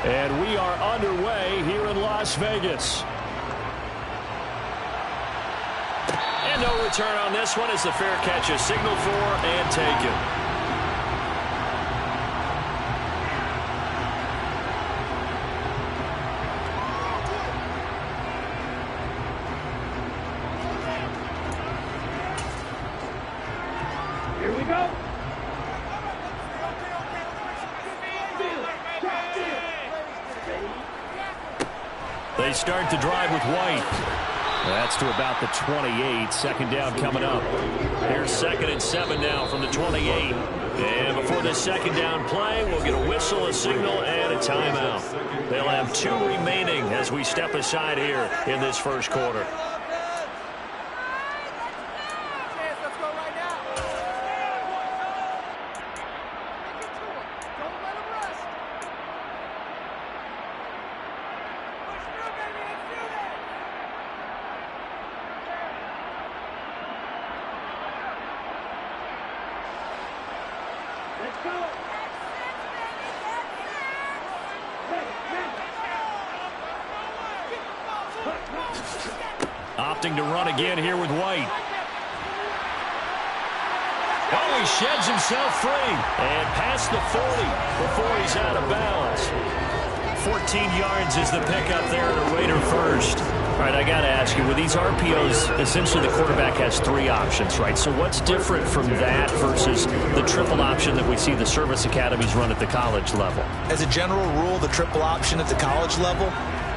And we are underway here in Las Vegas. And no return on this one as the fair catch is signaled for and taken. They start the drive with White. That's to about the 28. Second down coming up. Here's 2nd and 7 now from the 28. And before the second down play, we'll get a whistle, a signal, and a timeout. They'll have 2 remaining as we step aside here in this first quarter. Opting to run again here with White. Oh, he sheds himself free. And past the 40 before he's out of bounds. 14 yards is the pickup there to Raider first. All right, I got to ask you, with these RPOs, essentially the quarterback has 3 options, right? So what's different from that versus the triple option that we see the service academies run at the college level? As a general rule, the triple option at the college level,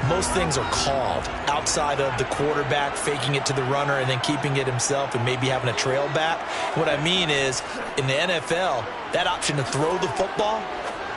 most things are called outside of the quarterback faking it to the runner and then keeping it himself and maybe having a trail back. What I mean is, in the NFL, that option to throw the football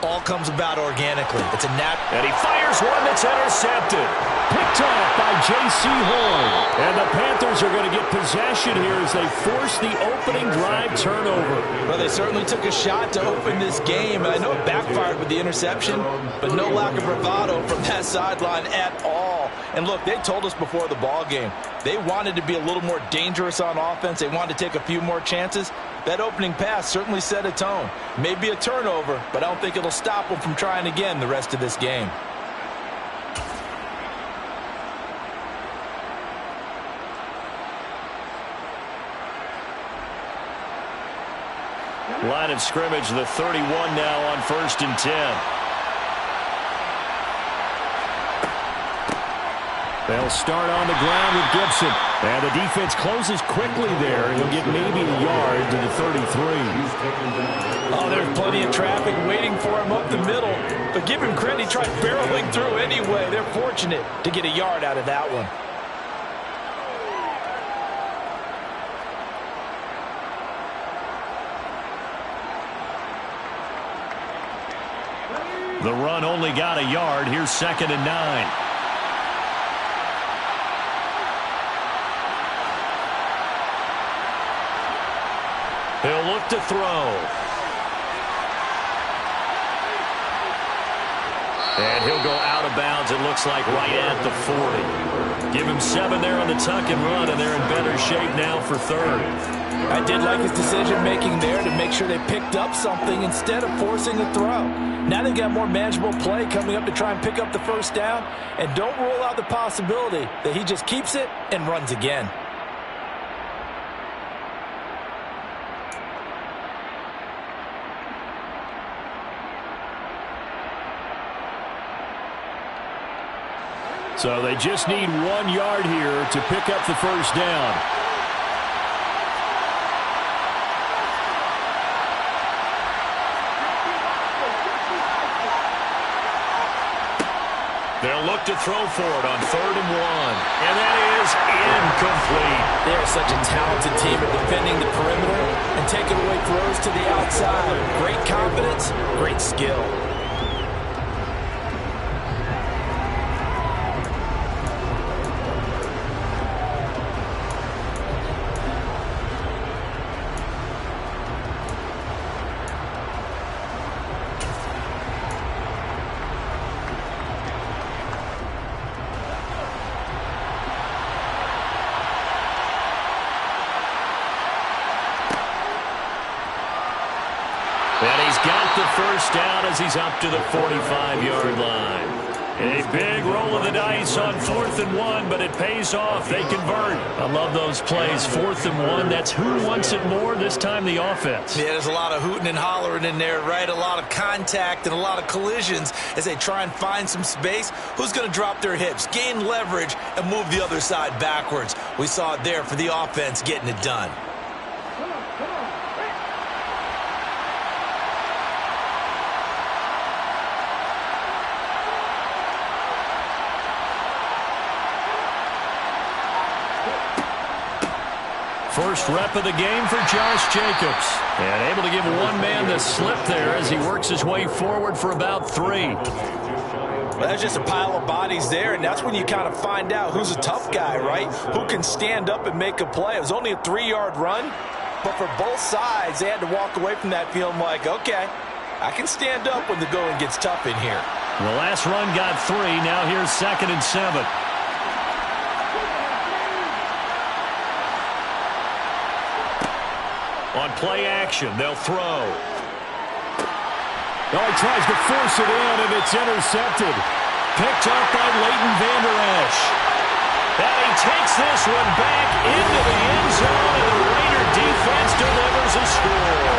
all comes about organically. It's a and he fires one that's intercepted. Picked off by J.C. Horn. And the Panthers are going to get possession here as they force the opening drive turnover. Well, they certainly took a shot to open this game. I know it backfired with the interception, but no lack of bravado from that sideline at all. And look, they told us before the ball game, they wanted to be a little more dangerous on offense. They wanted to take a few more chances. That opening pass certainly set a tone. Maybe a turnover, but I don't think it'll stop them from trying again the rest of this game. Line of scrimmage, the 31 now on 1st and 10. They'll start on the ground with Gibson. And the defense closes quickly there. He'll get maybe a yard to the 33. Oh, there's plenty of traffic waiting for him up the middle. But give him credit, he tried barreling through anyway. They're fortunate to get a yard out of that one. The run only got a yard. Here's 2nd and 9. He'll look to throw. And he'll go out of bounds, it looks like, right at the 40. Give him 7 there on the tuck and run, and they're in better shape now for 3rd. I did like his decision-making there to make sure they picked up something instead of forcing the throw. Now they've got more manageable play coming up to try and pick up the first down, and don't rule out the possibility that he just keeps it and runs again. So they just need 1 yard here to pick up the first down. They'll look to throw for it on 3rd and 1. And that is incomplete. They are such a talented team at defending the perimeter and taking away throws to the outside. Great confidence, great skill. got the first down as he's up to the 45-yard line. A big roll of the dice on 4th and 1, but it pays off. They convert. I love those plays. 4th and 1, that's who wants it more, this time the offense. Yeah, there's a lot of hooting and hollering in there, right? A lot of contact and a lot of collisions as they try and find some space. Who's going to drop their hips, gain leverage, and move the other side backwards? We saw it there for the offense getting it done. First rep of the game for Josh Jacobs. And able to give one man the slip there as he works his way forward for about 3. Well, that's just a pile of bodies there, and that's when you kind of find out who's a tough guy, right? Who can stand up and make a play. It was only a 3-yard run, but for both sides, they had to walk away from that feeling like, okay, I can stand up when the going gets tough in here. The last run got 3. Now here's 2nd and 7. On play action, they'll throw. Oh, he tries to force it in, and it's intercepted. Picked up by Leighton Vander Esch. And he takes this one back into the end zone, and the Raider defense delivers a score.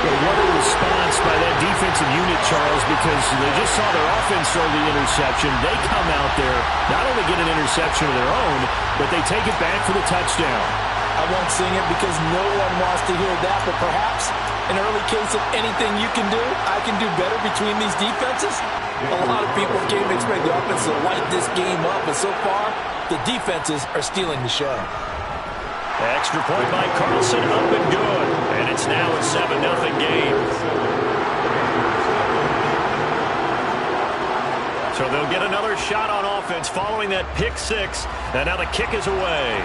Well, what a response by that defensive unit, Charles, because they just saw their offense throw the interception. They come out there, not only get an interception of their own, but they take it back for the touchdown. I won't sing it because no one wants to hear that, but perhaps an early case of anything you can do, I can do better between these defenses. A lot of people came to expect the offense to light this game up, but so far, the defenses are stealing the show. Extra point by Carlson, up and good. And it's now a 7-0 game. So they'll get another shot on offense following that pick 6. And now the kick is away.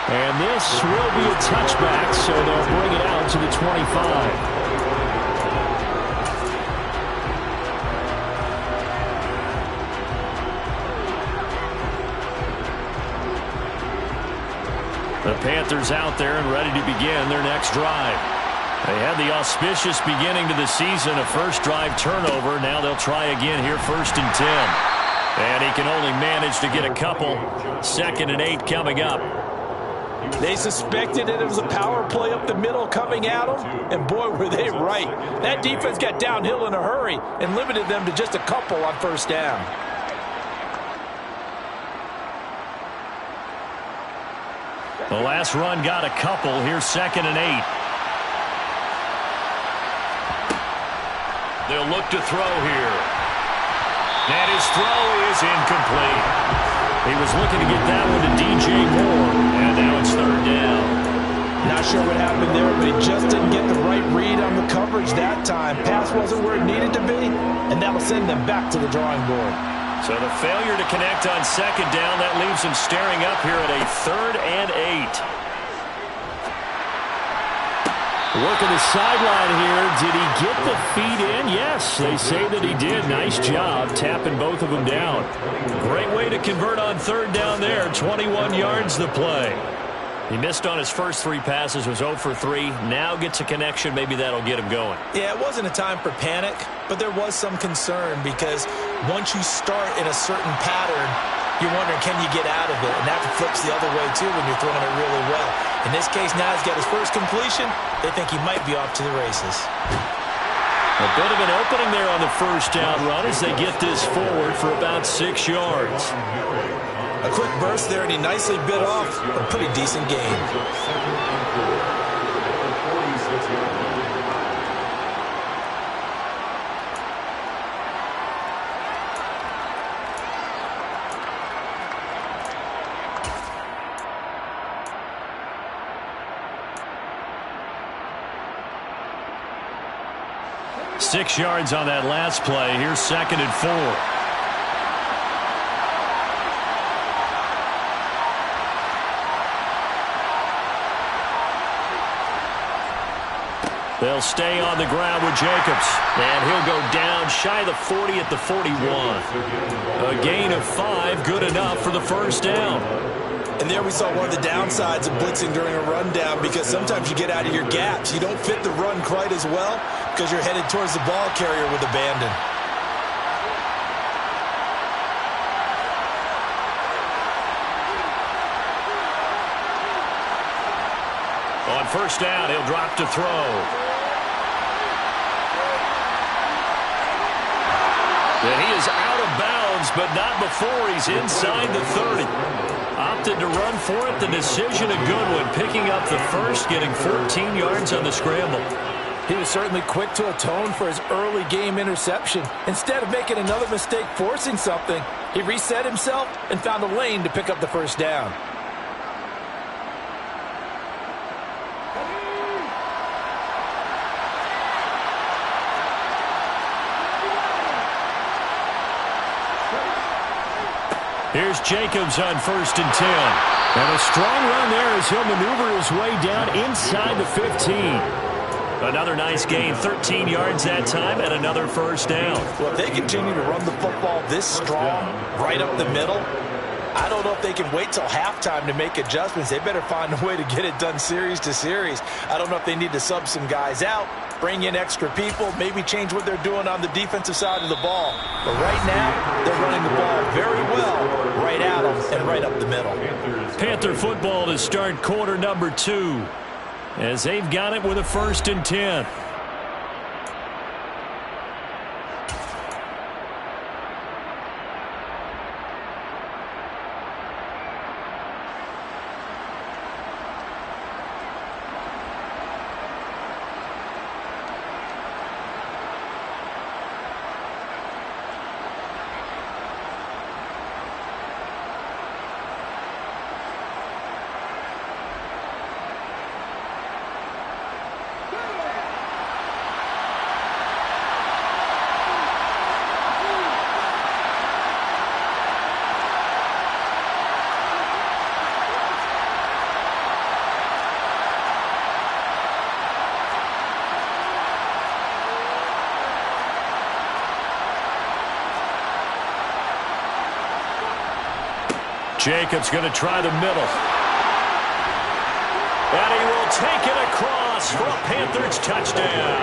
And this will be a touchback, so they'll bring it out to the 25. The Panthers out there and ready to begin their next drive. They had the auspicious beginning to the season, a first drive turnover. Now they'll try again here, 1st and 10. And he can only manage to get a couple. 2nd and 8 coming up. They suspected that it was a power play up the middle coming at them, and boy, were they right. That defense got downhill in a hurry and limited them to just a couple on 1st down. The last run got a couple. Here's 2nd and 8. They'll look to throw here. And his throw is incomplete. He was looking to get that one to DJ Moore, and now it's 3rd down. Not sure what happened there, but he just didn't get the right read on the coverage that time. Pass wasn't where it needed to be, and that'll send them back to the drawing board. So the failure to connect on 2nd down, that leaves him staring up here at a 3rd and 8. Working the sideline here. Did he get the feet in? Yes, they say that he did. Nice job tapping both of them down. Great way to convert on 3rd down there. 21 yards the play. He missed on his first 3 passes, was 0 for 3. Now gets a connection. Maybe that'll get him going. Yeah, it wasn't a time for panic, but there was some concern because once you start in a certain pattern, you're wondering, can you get out of it? And that flips the other way, too, when you're throwing it really well. In this case, now he's got his first completion. They think he might be off to the races. A bit of an opening there on the 1st down run as they get this forward for about 6 yards. A quick burst there, and he nicely bit off a pretty decent gain. Six yards on that last play. Here's 2nd and 4. They'll stay on the ground with Jacobs. And he'll go down shy of the 40 at the 41. A gain of 5, good enough for the 1st down. And there we saw one of the downsides of blitzing during a rundown, because sometimes you get out of your gaps. You don't fit the run quite as well because you're headed towards the ball carrier with abandon. On first down, he'll drop to throw. And he is out of bounds, but not before he's inside the 30. Opted to run for it. The decision a good one, picking up the first, getting 14 yards on the scramble. He was certainly quick to atone for his early game interception. Instead of making another mistake forcing something, he reset himself and found a lane to pick up the first down. Here's Jacobs on first and 10. And a strong run there as he'll maneuver his way down inside the 15. Another nice gain, 13 yards that time, and another first down. Well, if they continue to run the football this strong, right up the middle, I don't know if they can wait till halftime to make adjustments. They better find a way to get it done series to series. I don't know if they need to sub some guys out, bring in extra people, maybe change what they're doing on the defensive side of the ball. But right now, they're running the ball very well, right at them and right up the middle. Panther football to start quarter number 2, as they've got it with a first and 10. Jacobs going to try the middle. And he will take it across for a Panthers touchdown.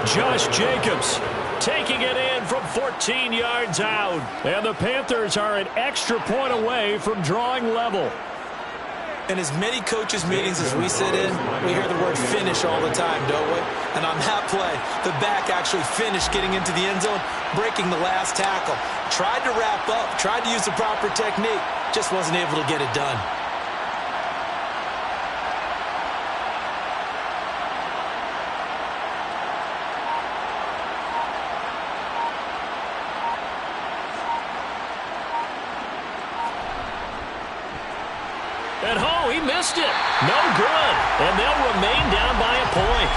Josh Jacobs taking it in from 14 yards out. And the Panthers are an extra point away from drawing level. In as many coaches' meetings as we sit in, we hear the word finish all the time, don't we? And on that play, the back actually finished getting into the end zone, breaking the last tackle. Tried to wrap up, tried to use the proper technique, just wasn't able to get it done. And oh, he missed it. No good. And they'll remain down by a point.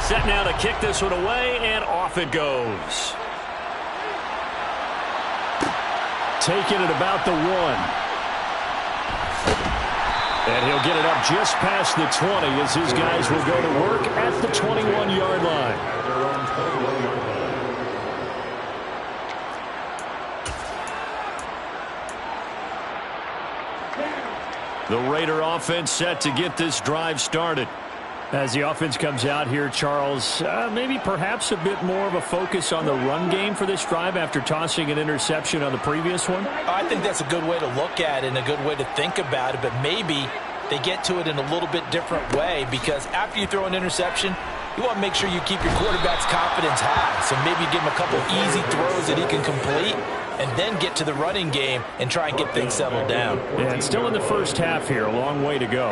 Set now to kick this one away, and off it goes. Taking it about the 1. And he'll get it up just past the 20 as his guys will go to work at the 21-yard line. The Raider offense set to get this drive started. As the offense comes out here, Charles, maybe perhaps a bit more of a focus on the run game for this drive after tossing an interception on the previous one? I think that's a good way to look at it and a good way to think about it, but maybe they get to it in a little bit different way, because after you throw an interception, you want to make sure you keep your quarterback's confidence high. So maybe give him a couple easy throws that he can complete and then get to the running game and try and get things settled down. And still in the first half here, a long way to go.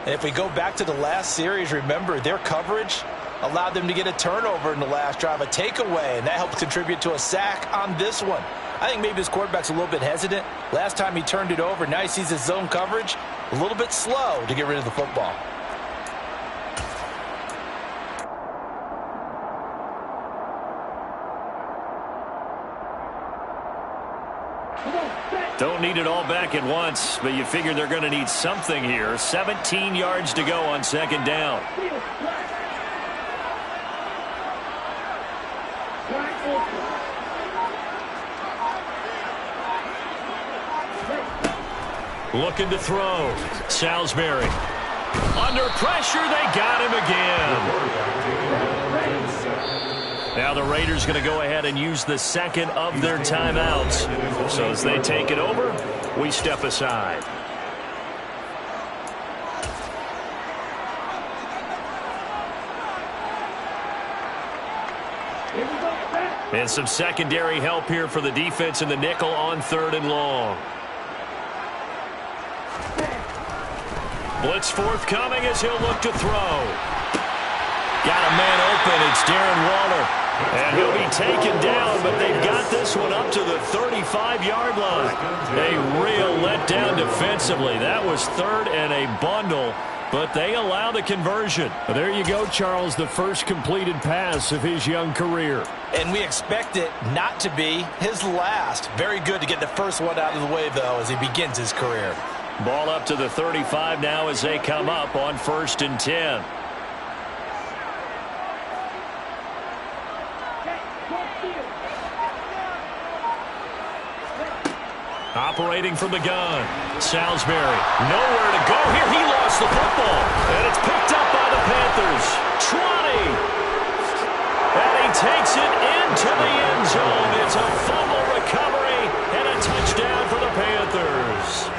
And if we go back to the last series, remember, their coverage allowed them to get a turnover in the last drive, a takeaway, and that helped contribute to a sack on this one. I think maybe his quarterback's a little bit hesitant. Last time he turned it over, now he sees his zone coverage a little bit slow to get rid of the football. Don't need it all back at once, but you figure they're going to need something here. 17 yards to go on second down. Looking to throw. Salisbury. Under pressure, they got him again. Now the Raiders going to go ahead and use the second of their timeouts. So as they take it over, we step aside. And some secondary help here for the defense in the nickel on 3rd and long. Blitz forthcoming as he'll look to throw. Got a man open. It's Darren Waller. And he'll be taken down, but they've got this one up to the 35-yard line. A real letdown defensively. That was 3rd and a bundle, but they allow the conversion. Well, there you go, Charles, the first completed pass of his young career. And we expect it not to be his last. Very good to get the first one out of the way, though, as he begins his career. Ball up to the 35 now as they come up on 1st and 10. Operating from the gun. Salisbury. Nowhere to go here. He lost the football. And it's picked up by the Panthers. 20. And he takes it into the end zone. It's a fumble recovery and a touchdown for the Panthers.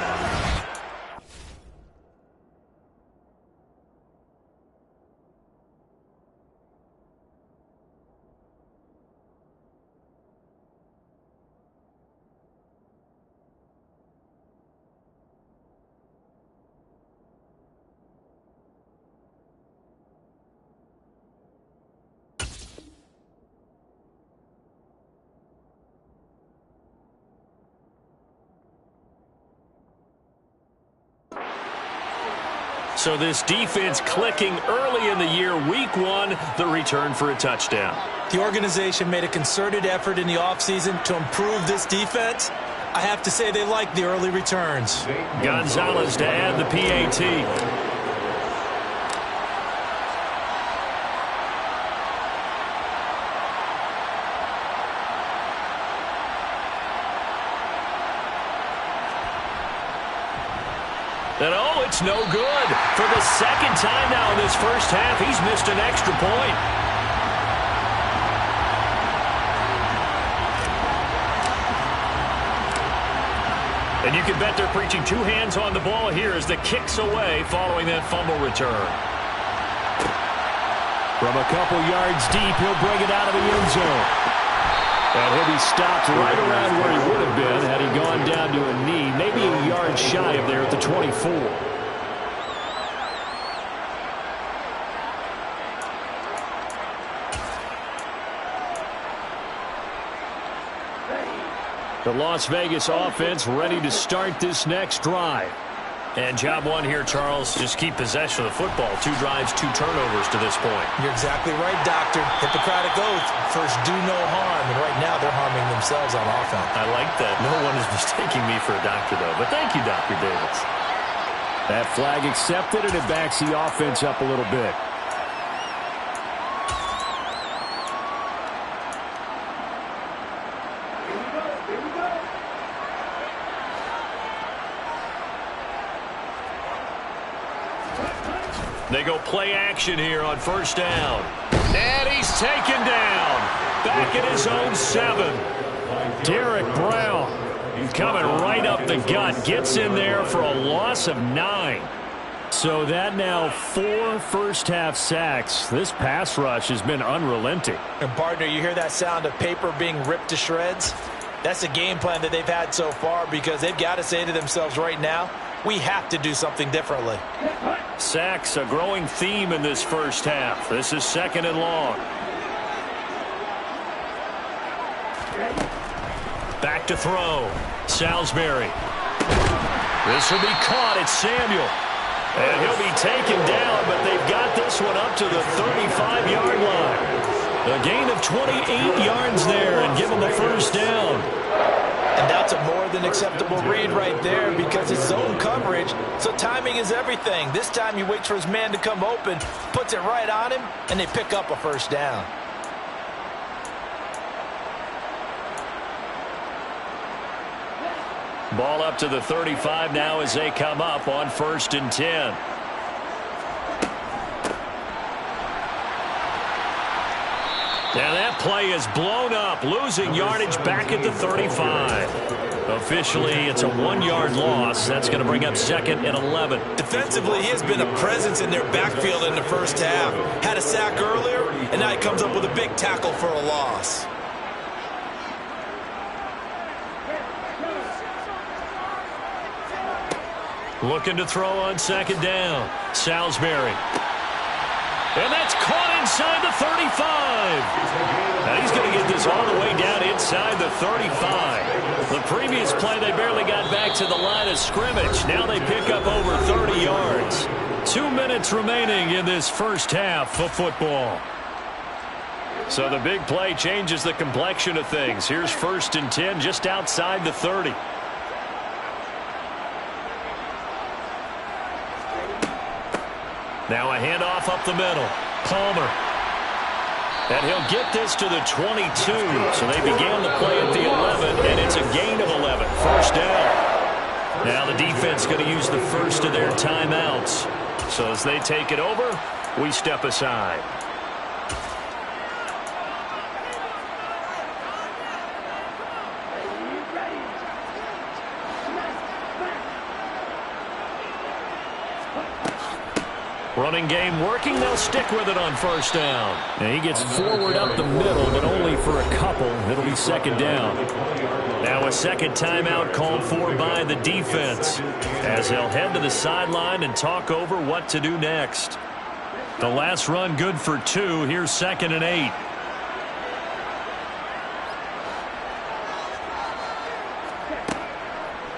So this defense clicking early in the year. Week 1, the return for a touchdown. The organization made a concerted effort in the offseason to improve this defense. I have to say they like the early returns. Gonzalez to add the PAT. And oh, it's no good. For the second time now in this first half, he's missed an extra point. And you can bet they're preaching 2 hands on the ball here as the kick's away following that fumble return. From a couple yards deep, he'll bring it out of the end zone. And he'll be stopped right around where he would have been had he gone down to a knee, maybe a yard shy of there at the 24. The Las Vegas offense ready to start this next drive. And job 1 here, Charles, just keep possession of the football. 2 drives, 2 turnovers to this point. You're exactly right, Doctor. Hippocratic oath. First, do no harm. And right now, they're harming themselves on offense. I like that. No one is mistaking me for a doctor, though. But thank you, Dr. Davis. That flag accepted, and it backs the offense up a little bit. They go play action here on 1st down. And he's taken down. Back at his own 7. Derek Brown coming right up the gut. Gets in there for a loss of 9. So that now 4 first-half sacks. This pass rush has been unrelenting. And, partner, you hear that sound of paper being ripped to shreds? That's the game plan that they've had so far because they've got to say to themselves right now, we have to do something differently. Sacks, a growing theme in this first half. This is 2nd and long. Back to throw. Salisbury. This will be caught. It's Samuel. And he'll be taken down, but they've got this one up to the 35-yard line. A gain of 28 yards there and give them the first down. And that's a more than acceptable read right there because it's zone coverage, so timing is everything. This time he waits for his man to come open, puts it right on him, and they pick up a first down. Ball up to the 35 now as they come up on 1st and 10. Now that play is blown up, losing yardage back at the 35. Officially, it's a 1-yard loss. That's going to bring up 2nd and 11. Defensively, he has been a presence in their backfield in the first half. Had a sack earlier, and now he comes up with a big tackle for a loss. Looking to throw on 2nd down. Salisbury. And that's caught inside the 35. Now he's going to get this all the way down inside the 35. The previous play, they barely got back to the line of scrimmage. Now they pick up over 30 yards. 2 minutes remaining in this first half of football. So the big play changes the complexion of things. Here's 1st and 10 just outside the 30. Now a handoff up the middle. Palmer. And he'll get this to the 22. So they began the play at the 11, and it's a gain of 11. First down. Now the defense going to use the first of their timeouts. So as they take it over, we step aside. Running game working. They'll stick with it on 1st down. And he gets forward up the middle, but only for a couple. It'll be 2nd down. Now a second timeout called for by the defense as they'll head to the sideline and talk over what to do next. The last run good for 2. Here's 2nd and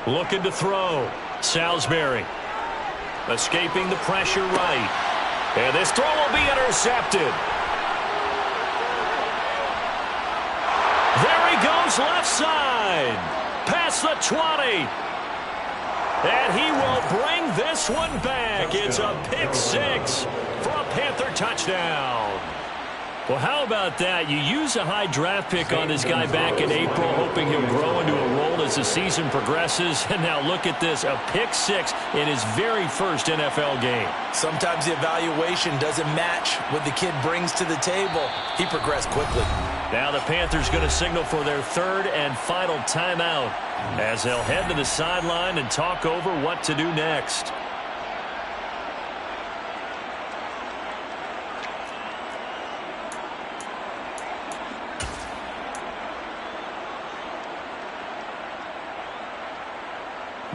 8. Looking to throw. Salisbury. Escaping the pressure right. And this throw will be intercepted. There he goes left side. Past the 20. And he will bring this one back. It's a pick 6 for a Panther touchdown. Well, how about that? You use a high draft pick on this guy back in April, hoping he'll grow into a role as the season progresses. And now look at this, a pick 6 in his very first NFL game. Sometimes the evaluation doesn't match what the kid brings to the table. He progressed quickly. Now the Panthers going to signal for their 3rd and final timeout as they'll head to the sideline and talk over what to do next.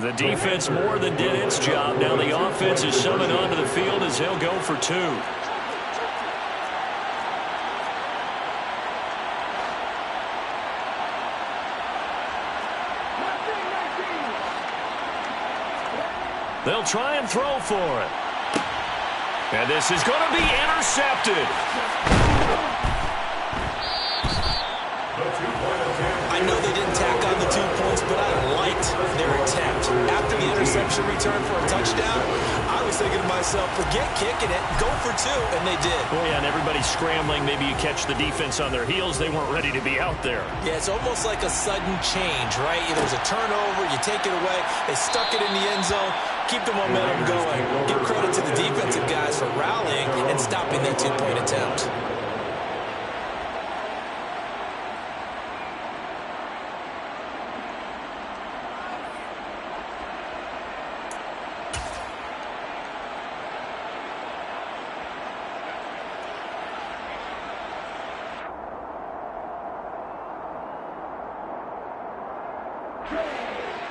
The defense more than did its job. Now the offense is summoned onto the field as they'll go for 2. They'll try and throw for it. And this is going to be intercepted. I know they didn't tack on the 2 points, but I liked their attempt. After the interception return for a touchdown, I was thinking to myself, forget kicking it, go for 2, and they did. Oh, yeah, and everybody's scrambling. Maybe you catch the defense on their heels. They weren't ready to be out there. Yeah, it's almost like a sudden change, right? There's a turnover, you take it away, they stuck it in the end zone, keep the momentum going. Give credit to the defensive guys for rallying and stopping that 2-point attempt.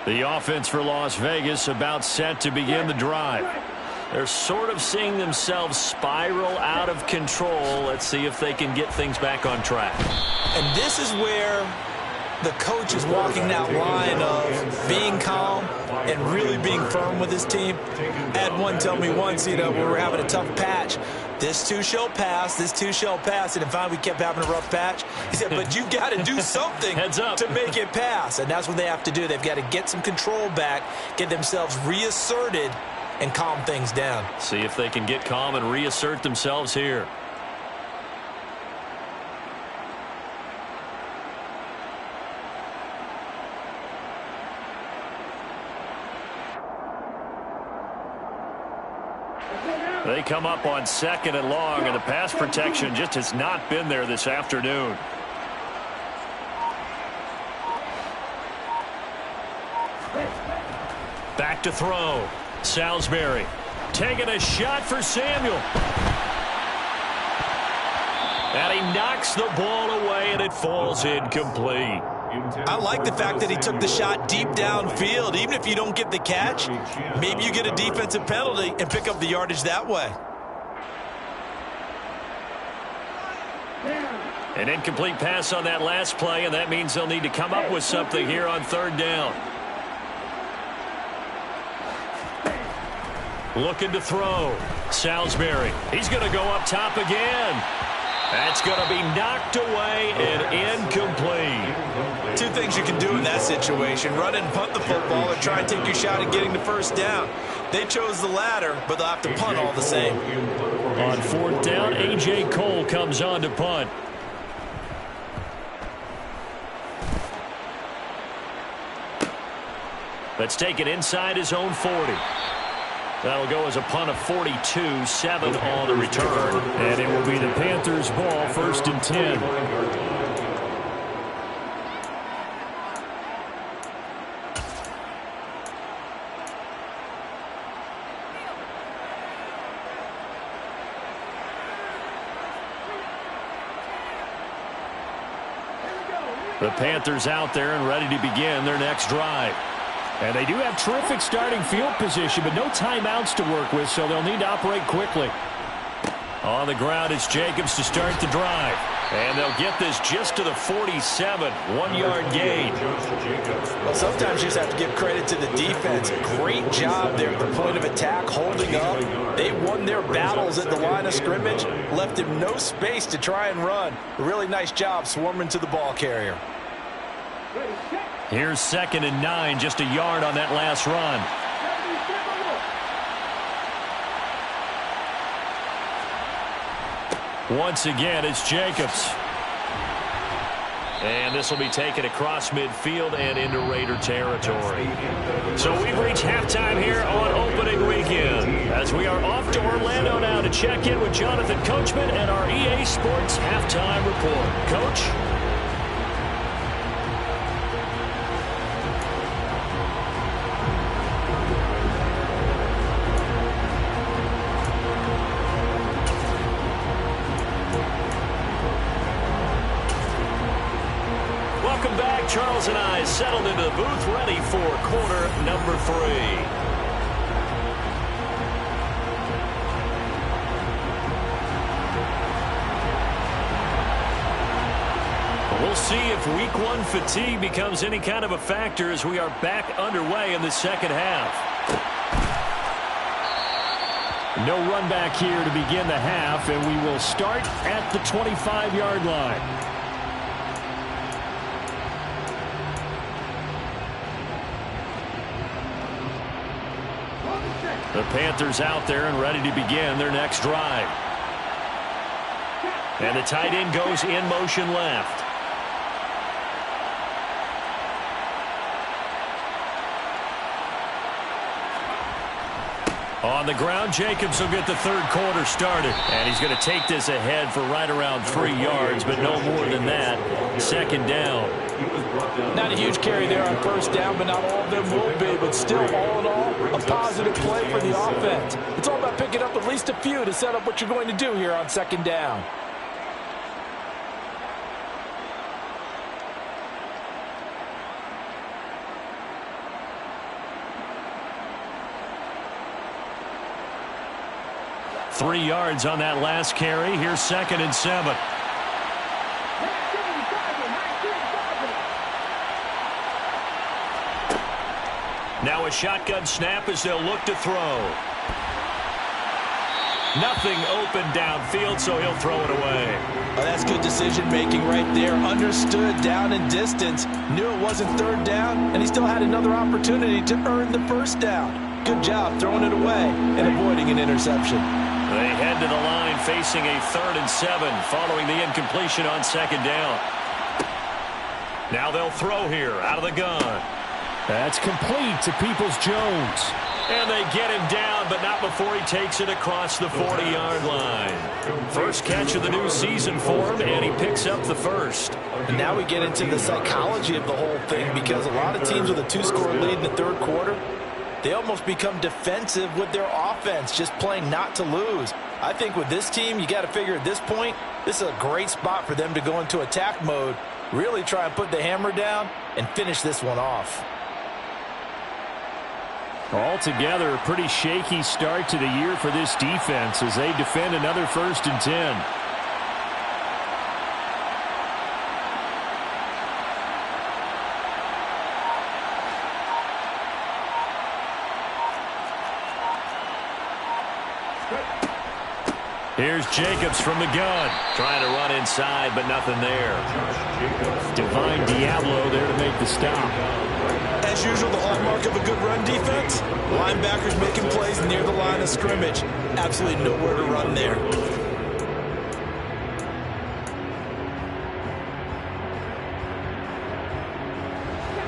The offense for Las Vegas about set to begin the drive. They're sort of seeing themselves spiral out of control. Let's see if they can get things back on track. And this is where the coach is walking that line of being calm and really being firm with his team. I had one tell me once, when we were having a tough patch, this too shall pass, this too shall pass. And finally we kept having a rough patch. He said, but you got to do something to make it pass. And that's what they have to do. They've got to get some control back, get themselves reasserted, and calm things down. See if they can get calm and reassert themselves here. They come up on 2nd and long, and the pass protection just has not been there this afternoon. Back to throw. Salisbury taking a shot for Samuel. And he knocks the ball away, and it falls incomplete. I like the fact that he took the shot deep downfield. Even if you don't get the catch, maybe you get a defensive penalty and pick up the yardage that way. An incomplete pass on that last play, and that means they'll need to come up with something here on 3rd down. Looking to throw. Salisbury. He's going to go up top again. That's going to be knocked away and incomplete. Two things you can do in that situation: run and punt the football, or try and take your shot at getting the 1st down. They chose the latter, but they'll have to punt all the same. On 4th down, A.J. Cole comes on to punt. Let's take it inside his own 40. That'll go as a punt of 42, 7 on the return. And it will be the Panthers' ball, 1st and 10. The Panthers out there and ready to begin their next drive. And they do have terrific starting field position, but no timeouts to work with, so they'll need to operate quickly. On the ground, it's Jacobs to start the drive. And they'll get this just to the 47, 1-yard gain. Well, sometimes you just have to give credit to the defense. Great job there at the point of attack, holding up. They won their battles at the line of scrimmage, left him no space to try and run. A really nice job swarming to the ball carrier. Here's 2nd and 9, just a yard on that last run. Once again, it's Jacobs. And this will be taken across midfield and into Raider territory. So we've reached halftime here on opening weekend, as we are off to Orlando now to check in with Jonathan Coachman and our EA Sports halftime report. Coach? Charles and I settled into the booth, ready for quarter number 3. We'll see if week 1 fatigue becomes any kind of a factor as we are back underway in the 2nd half. No run back here to begin the half, and we will start at the 25-yard line. The Panthers out there and ready to begin their next drive. And the tight end goes in motion left. On the ground, Jacobs will get the 3rd quarter started. And he's going to take this ahead for right around 3 yards, but no more than that. 2nd down. Not a huge carry there on 1st down, but not all of them will be. But still, all in all, a positive play for the offense. It's all about picking up at least a few to set up what you're going to do here on 2nd down. Three yards on that last carry. Here's 2nd and 7. Now a shotgun snap as they'll look to throw. Nothing open downfield, so he'll throw it away. Oh, that's good decision-making right there. Understood down and distance. Knew it wasn't third down, and he still had another opportunity to earn the first down. Good job throwing it away and avoiding an interception. They head to the line facing a 3rd and 7 following the incompletion on 2nd down. Now they'll throw here out of the gun. That's complete to Peoples-Jones. And they get him down, but not before he takes it across the 40-yard line. First catch of the new season for him, and he picks up the first. And now we get into the psychology of the whole thing, because a lot of teams with a 2-score lead in the 3rd quarter, they almost become defensive with their offense, just playing not to lose. I think with this team, you got to figure at this point, this is a great spot for them to go into attack mode, really try and put the hammer down and finish this one off. Altogether, a pretty shaky start to the year for this defense as they defend another 1st and 10. Here's Jacobs from the gun. Trying to run inside, but nothing there. Divine Diablo there to make the stop. As usual, the hallmark of a good run defense, linebackers making plays near the line of scrimmage. Absolutely nowhere to run there.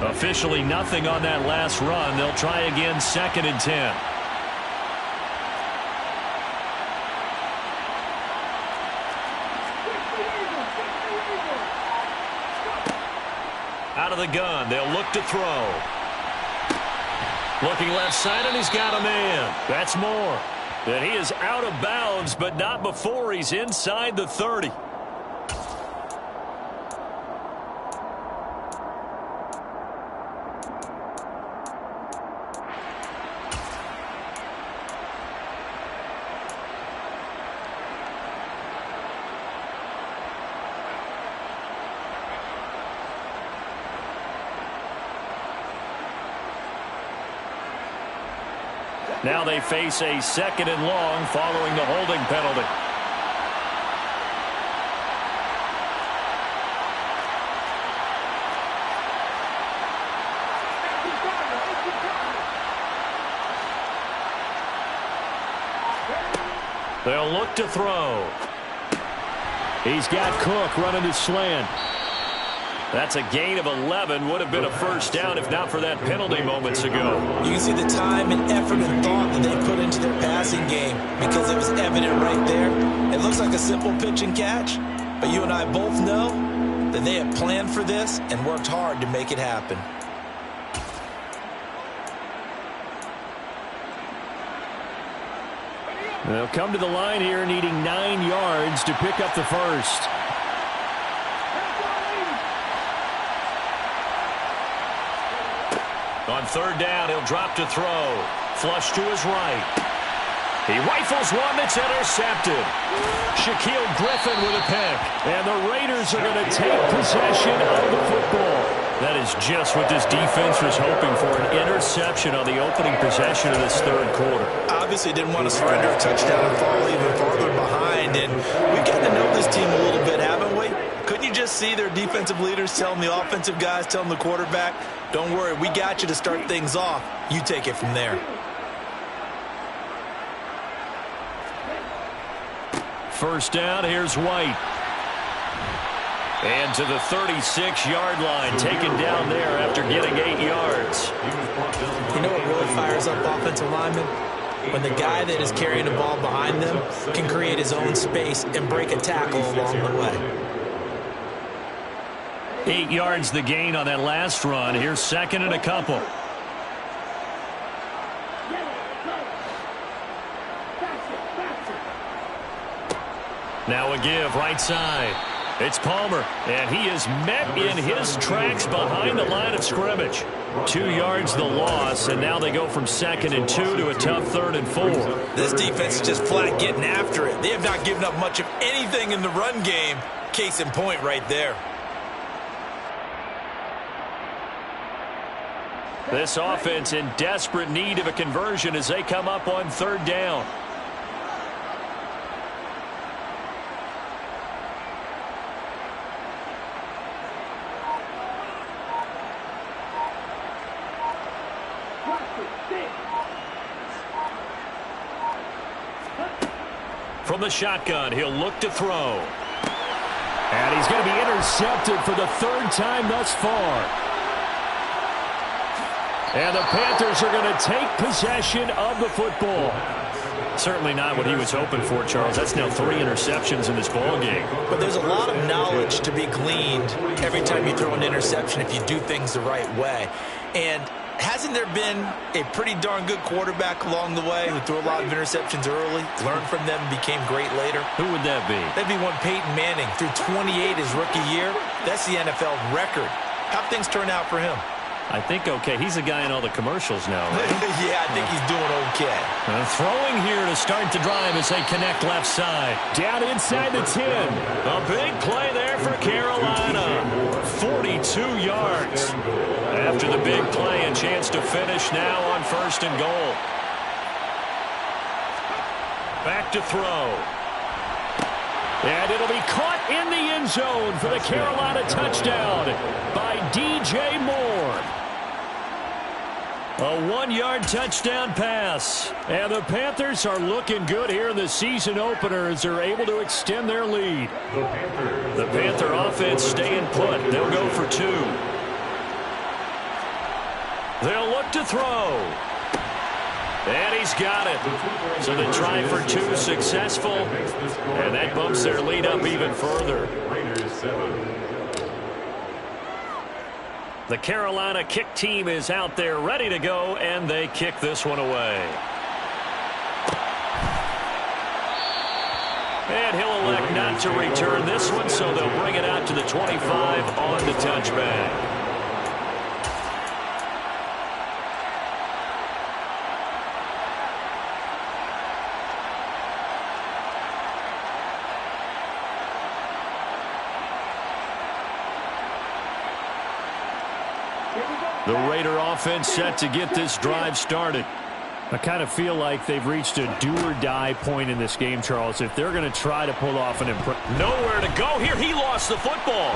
Officially nothing on that last run. They'll try again 2nd and 10. Out of the gun, they'll look to throw. Looking left side, and he's got a man. That's more. And he is out of bounds, but not before he's inside the 30. Now they face a 2nd and long following the holding penalty. They'll look to throw. He's got Cook running his slant. That's a gain of 11. Would have been a first down if not for that penalty moments ago. You can see the time and effort and thought that they put into their passing game because it was evident right there. It looks like a simple pitch and catch, but you and I both know that they have planned for this and worked hard to make it happen. They'll come to the line here needing 9 yards to pick up the first. On 3rd down, he'll drop to throw. Flush to his right. He rifles one that's intercepted. Shaquille Griffin with a pick. And the Raiders are going to take possession of the football. That is just what this defense was hoping for, an interception on the opening possession of this 3rd quarter. Obviously didn't want to surrender a touchdown and fall even farther behind. And we've gotten to know this team a little bit, haven't we? Couldn't you just see their defensive leaders telling the offensive guys, telling the quarterback, don't worry, we got you to start things off. You take it from there. First down, here's White. And to the 36-yard line, taken down there after getting 8 yards. You know what really fires up offensive linemen? When the guy that is carrying the ball behind them can create his own space and break a tackle along the way. 8 yards the gain on that last run. Here's 2nd and a couple. Now a give right side. It's Palmer, and he is met in his tracks behind the line of scrimmage. 2 yards the loss, and now they go from 2nd and 2 to a tough 3rd and 4. This defense is just flat getting after it. They have not given up much of anything in the run game. Case in point right there. This offense in desperate need of a conversion as they come up on third down. From the shotgun, he'll look to throw. And he's going to be intercepted for the third time thus far. And the Panthers are going to take possession of the football. Certainly not what he was hoping for, Charles. That's now 3 interceptions in this ballgame. But there's a lot of knowledge to be gleaned every time you throw an interception if you do things the right way. And hasn't there been a pretty darn good quarterback along the way who threw a lot of interceptions early, learned from them, became great later? Who would that be? That'd be one Peyton Manning. Threw 28 his rookie year. That's the NFL record. How'd things turn out for him? I think okay. He's a guy in all the commercials now, right? Yeah, I think he's doing okay. Throwing here to start the drive as they connect left side. Down inside the 10. A big play there for Carolina. 42 yards. After the big play, a chance to finish now on 1st and goal. Back to throw. And it'll be caught in the end zone for the Carolina touchdown by DJ Moore. A 1-yard touchdown pass. And the Panthers are looking good here in the season opener as they're able to extend their lead. The Panther offense staying put. They'll go for 2. They'll look to throw. And he's got it. So the try for 2 successful. And that bumps their lead up even further. The Carolina kick team is out there ready to go, and they kick this one away. And he'll elect not to return this one, so they'll bring it out to the 25 on the touchback. The Raider offense set to get this drive started. I kind of feel like they've reached a do-or-die point in this game, Charles. If they're going to try to pull off an impressive... Nowhere to go here. He lost the football.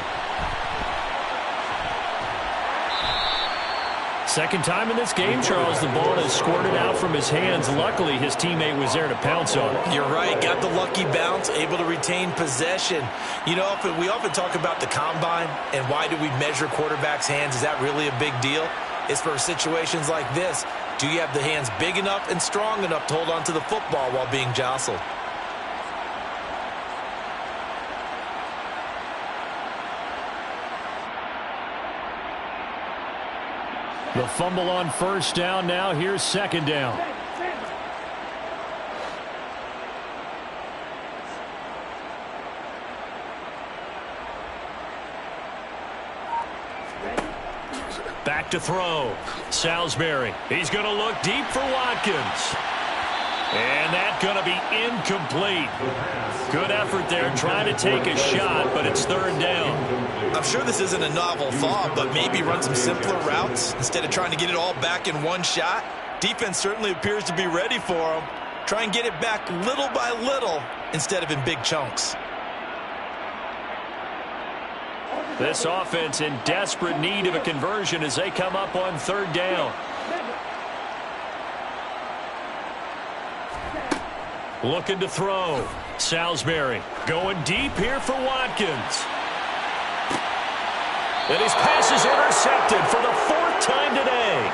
Second time in this game, Charles, the ball has squirted out from his hands. Luckily, his teammate was there to pounce on it. You're right. Got the lucky bounce, able to retain possession. You know, we often talk about the combine and why do we measure quarterbacks' hands. Is that really a big deal? It's for situations like this. Do you have the hands big enough and strong enough to hold on to the football while being jostled? The fumble on first down now. Here's second down. Back to throw. Salisbury. He's going to look deep for Watkins. And that's going to be incomplete. Good effort there trying to take a shot, but it's third down. I'm sure this isn't a novel thought, but maybe run some simpler routes instead of trying to get it all back in one shot. Defense certainly appears to be ready for him. Try and get it back little by little instead of in big chunks. This offense in desperate need of a conversion as they come up on third down. Looking to throw. Salisbury going deep here for Watkins. And his pass is intercepted for the 4th time today.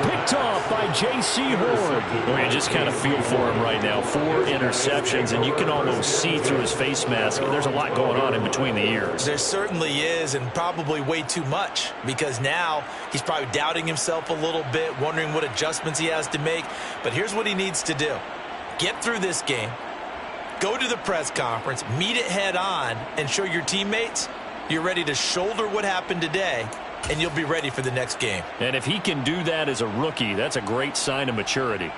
Picked off by J.C. Horn. Well, you just kind of feel for him right now. 4 interceptions, and you can almost see through his face mask. There's a lot going on in between the ears. There certainly is, and probably way too much, because now he's probably doubting himself a little bit, wondering what adjustments he has to make. But here's what he needs to do. Get through this game, go to the press conference, meet it head on, and show your teammates you're ready to shoulder what happened today, and you'll be ready for the next game. And if he can do that as a rookie, that's a great sign of maturity.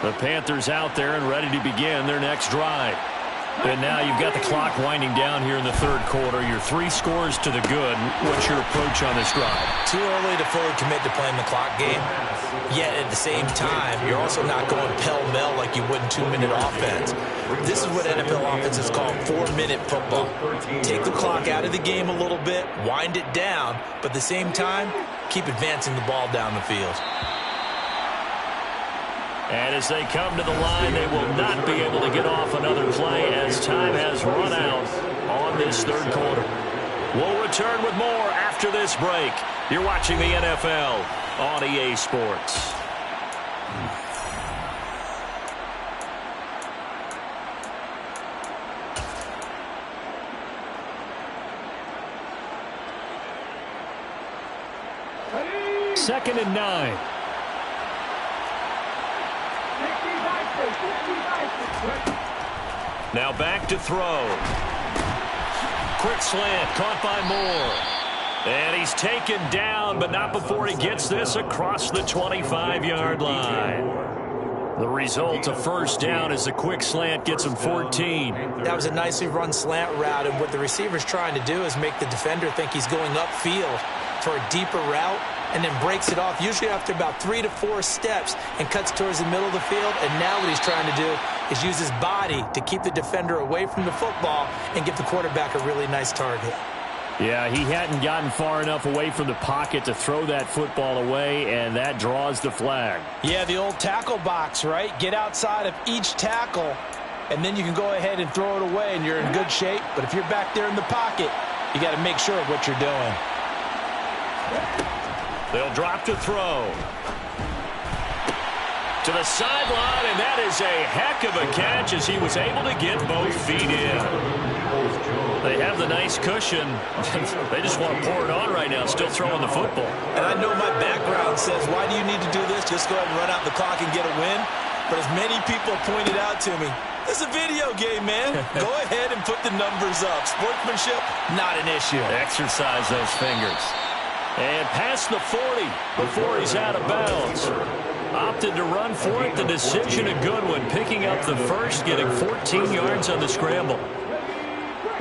The Panthers out there and ready to begin their next drive. And now you've got the clock winding down here in the third quarter. You're 3 scores to the good. What's your approach on this drive? Too early to fully commit to playing the clock game. Yet at the same time, you're also not going pell-mell like you would in 2-minute offense. This is what NFL offenses call 4-minute football. Take the clock out of the game a little bit, wind it down, but at the same time, keep advancing the ball down the field. And as they come to the line, they will not be able to get off another play as time has run out on this third quarter. We'll return with more after this break. You're watching the NFL on EA Sports. Second and 9. Now back to throw. Quick slant, caught by Moore. And he's taken down, but not before he gets this across the 25-yard line. The result, a first down, as the quick slant gets him 14. That was a nicely run slant route, and what the receiver's trying to do is make the defender think he's going upfield for a deeper route, and then breaks it off, usually after about 3 to 4 steps, and cuts towards the middle of the field. And now what he's trying to do is use his body to keep the defender away from the football and give the quarterback a really nice target. Yeah, he hadn't gotten far enough away from the pocket to throw that football away, and that draws the flag. Yeah, the old tackle box, right? Get outside of each tackle, and then you can go ahead and throw it away, and you're in good shape. But if you're back there in the pocket, you got to make sure of what you're doing. They'll drop to throw. To the sideline, and that is a heck of a catch as he was able to get both feet in. They have the nice cushion. They just want to pour it on right now, still throwing the football. And I know my background says, why do you need to do this? Just go ahead and run out the clock and get a win. But as many people pointed out to me, this is a video game, man. Go ahead and put the numbers up. Sportsmanship, not an issue. Exercise those fingers. And past the 40 before he's out of bounds. Opted to run for it. The decision a good one. Picking up the first, getting 14 yards on the scramble.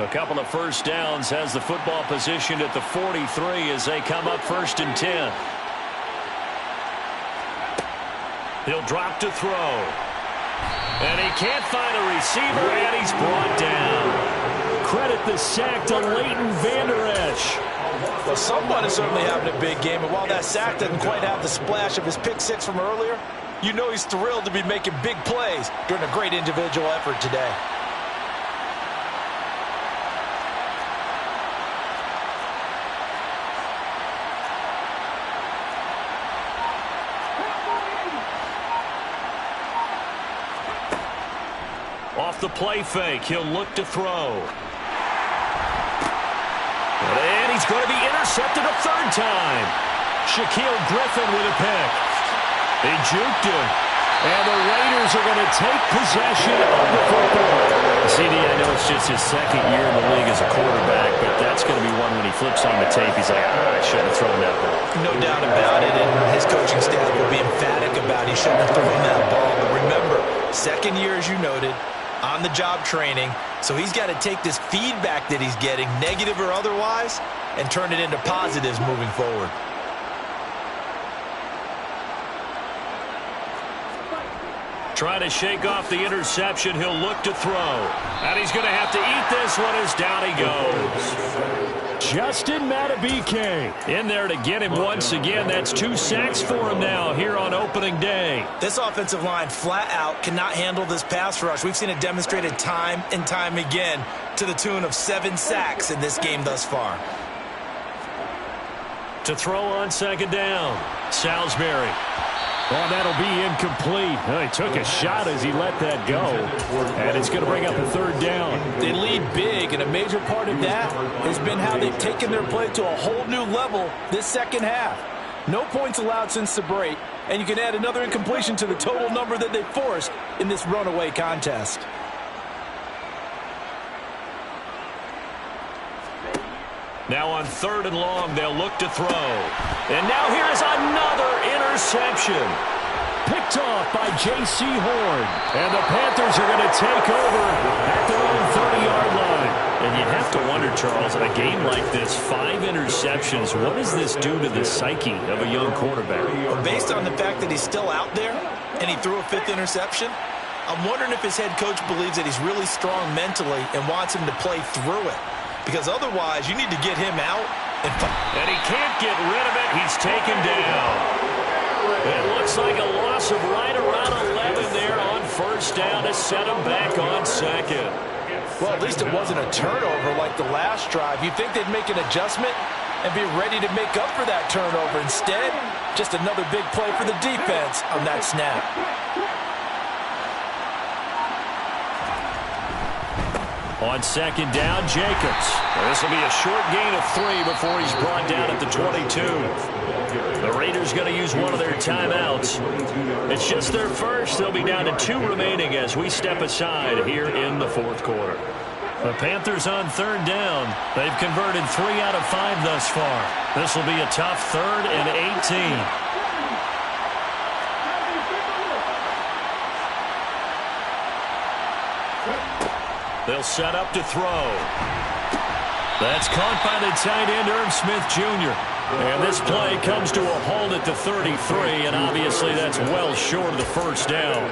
A couple of first downs, has the football positioned at the 43 as they come up 1st and 10. He'll drop to throw. And he can't find a receiver, and he's brought down. Credit the sack to Leighton Vander Esch. Well, someone is certainly having a big game, and while that sack doesn't quite have the splash of his pick six from earlier, you know he's thrilled to be making big plays during a great individual effort today. Off the play fake, he'll look to throw. And he's going to be intercepted a third time. Shaquille Griffin with a pick. They juked him. And the Raiders are going to take possession of the football. CD, I know it's just his second year in the league as a quarterback, but that's going to be one when he flips on the tape. He's like, I shouldn't have thrown that ball. No doubt about it, and his coaching staff will be emphatic about he shouldn't have thrown that ball. But remember, second year, as you noted, on-the-job training, so he's got to take this feedback that he's getting, negative or otherwise, and turn it into positives moving forward. Trying to shake off the interception, he'll look to throw. And he's going to have to eat this one as down he goes. Justin Madubuike in there to get him once again. That's 2 sacks for him now here on opening day. This offensive line flat out cannot handle this pass rush. We've seen it demonstrated time and time again to the tune of 7 sacks in this game thus far. To throw on second down, Salisbury. Oh, that'll be incomplete. Oh, he took a shot as he let that go. And it's going to bring up a third down. They lead big, and a major part of that has been how they've taken their play to a whole new level this second half. No points allowed since the break, and you can add another incompletion to the total number that they forced in this runaway contest. Now on 3rd and long, they'll look to throw. And now here is another interception. Picked off by J.C. Horn. And the Panthers are going to take over at their own And you have to wonder, Charles, in a game like this, 5 interceptions, what does this do to the psyche of a young quarterback? Well, based on the fact that he's still out there and he threw a 5th interception, I'm wondering if his head coach believes that he's really strong mentally and wants him to play through it. Because otherwise, you need to get him out. And he can't get rid of it. He's taken down. It looks like a loss of right around 11 there on first down to set him back on second. Well, at least it wasn't a turnover like the last drive. You'd think they'd make an adjustment and be ready to make up for that turnover. Instead, just another big play for the defense on that snap. On second down, Jacobs. This will be a short gain of 3 before he's brought down at the 22. The Raiders going to use one of their timeouts. It's just their first. They'll be down to 2 remaining as we step aside here in the 4th quarter. The Panthers on third down. They've converted 3 out of 5 thus far. This will be a tough 3rd and 18. They'll set up to throw. That's caught by the tight end, Irv Smith Jr. And this play comes to a halt at the 33, and obviously that's well short of the first down.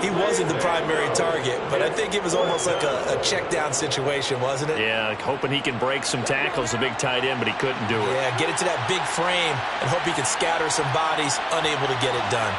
He wasn't the primary target, but I think it was almost like a check down situation, wasn't it? Yeah, hoping he can break some tackles, a big tight end, but he couldn't do it. Yeah, get it to that big frame and hope he can scatter some bodies, unable to get it done.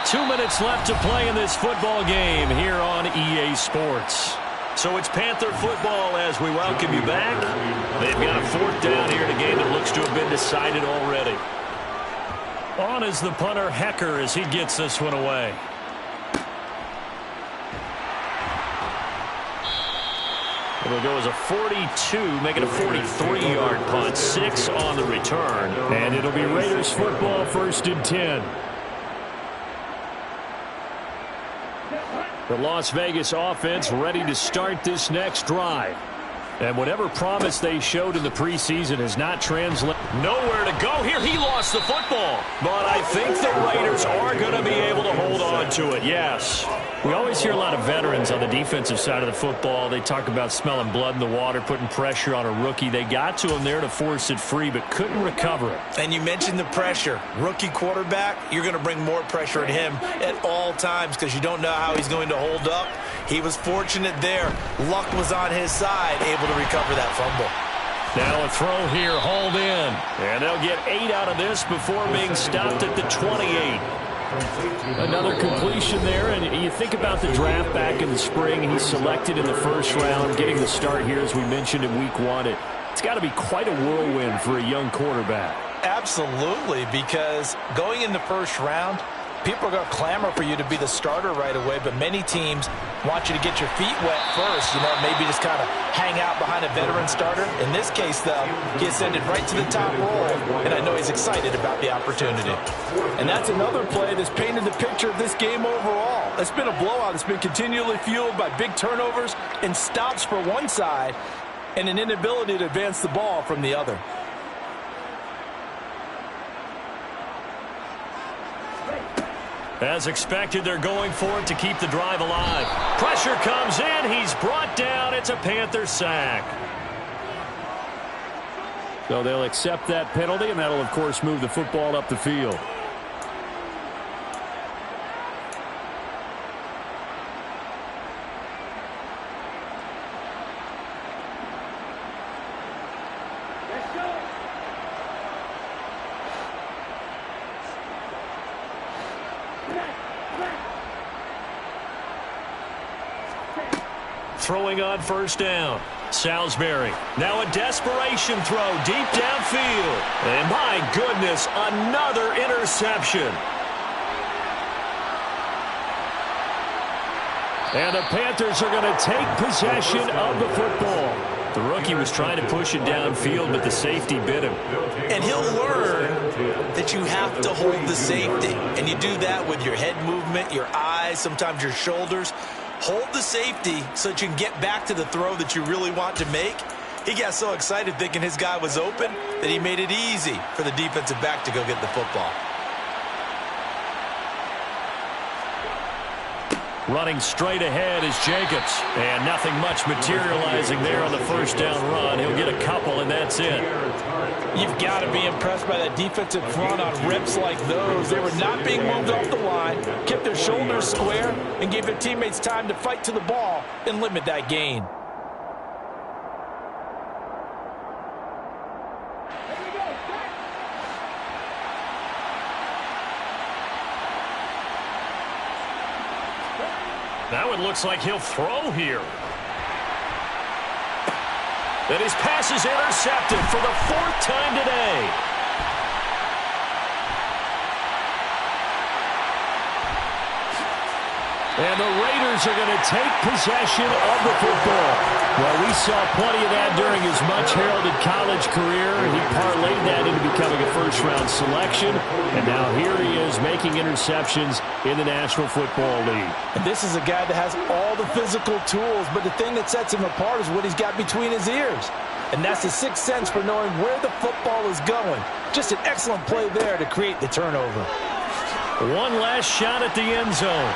Two minutes left to play in this football game here on EA Sports. So it's Panther football as we welcome you back. They've got a 4th down here in a game that looks to have been decided already. On is the punter, Hecker, as he gets this one away. It'll go as a 42, make it a 43-yard punt, 6 on the return. And it'll be Raiders football, 1st and 10. The Las Vegas offense ready to start this next drive. And whatever promise they showed in the preseason has not translated. Nowhere to go here. He lost the football. But I think the Raiders are going to be able to hold on to it, yes. We always hear a lot of veterans on the defensive side of the football. They talk about smelling blood in the water, putting pressure on a rookie. They got to him there to force it free, but couldn't recover it. And you mentioned the pressure. Rookie quarterback, you're going to bring more pressure at him at all times because you don't know how he's going to hold up. He was fortunate there. Luck was on his side, able to recover that fumble. Now a throw here, hauled in. And they'll get 8 out of this before being stopped at the 28. Another completion there, and you think about the draft back in the spring. He's selected in the 1st round, getting the start here, as we mentioned, in week 1. It's got to be quite a whirlwind for a young quarterback. Absolutely, because going in the 1st round, people are going to clamor for you to be the starter right away, but many teams want you to get your feet wet first, maybe just kind of hang out behind a veteran starter. In this case, though, he ascended right to the top role, and I know he's excited about the opportunity. And that's another play that's painted the picture of this game overall. It's been a blowout. It's been continually fueled by big turnovers and stops for one side and an inability to advance the ball from the other. As expected, they're going for it to keep the drive alive. Pressure comes in. He's brought down. It's a Panther sack. So they'll accept that penalty, and that'll, of course, move the football up the field. Throwing on 1st down. Salisbury. Now a desperation throw deep downfield. And my goodness, another interception. And the Panthers are going to take possession of the football. The rookie was trying to push it downfield, but the safety bit him. And he'll learn that you have to hold the safety. And you do that with your head movement, your eyes, sometimes your shoulders. Hold the safety so that you can get back to the throw that you really want to make. He got so excited thinking his guy was open that he made it easy for the defensive back to go get the football. Running straight ahead is Jacobs. And nothing much materializing there on the first down run. He'll get a couple, and that's it. You've got to be impressed by that defensive front on reps like those. They were not being moved off the line, kept their shoulders square, and gave their teammates time to fight to the ball and limit that gain. Now it looks like he'll throw here. And his pass is intercepted for the 4th time today. And the Raiders are going to take possession of the football. Well, we saw plenty of that during his much-heralded college career. He parlayed that into becoming a first-round selection. And now here he is making interceptions in the National Football League. And this is a guy that has all the physical tools, but the thing that sets him apart is what he's got between his ears. And that's the sixth sense for knowing where the football is going. Just an excellent play there to create the turnover. One last shot at the end zone.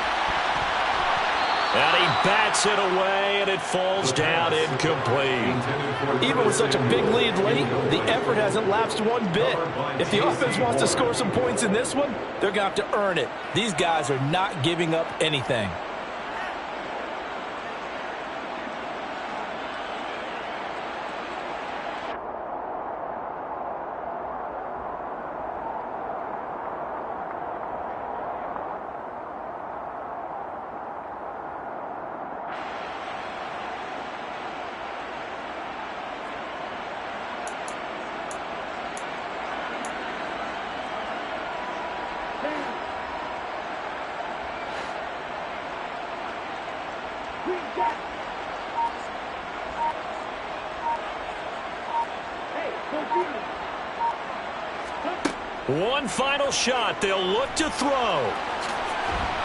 And he bats it away, and it falls down incomplete. Even with such a big lead late, the effort hasn't lapsed one bit. If the offense wants to score some points in this one, they're going to have to earn it. These guys are not giving up anything. One final shot. They'll look to throw.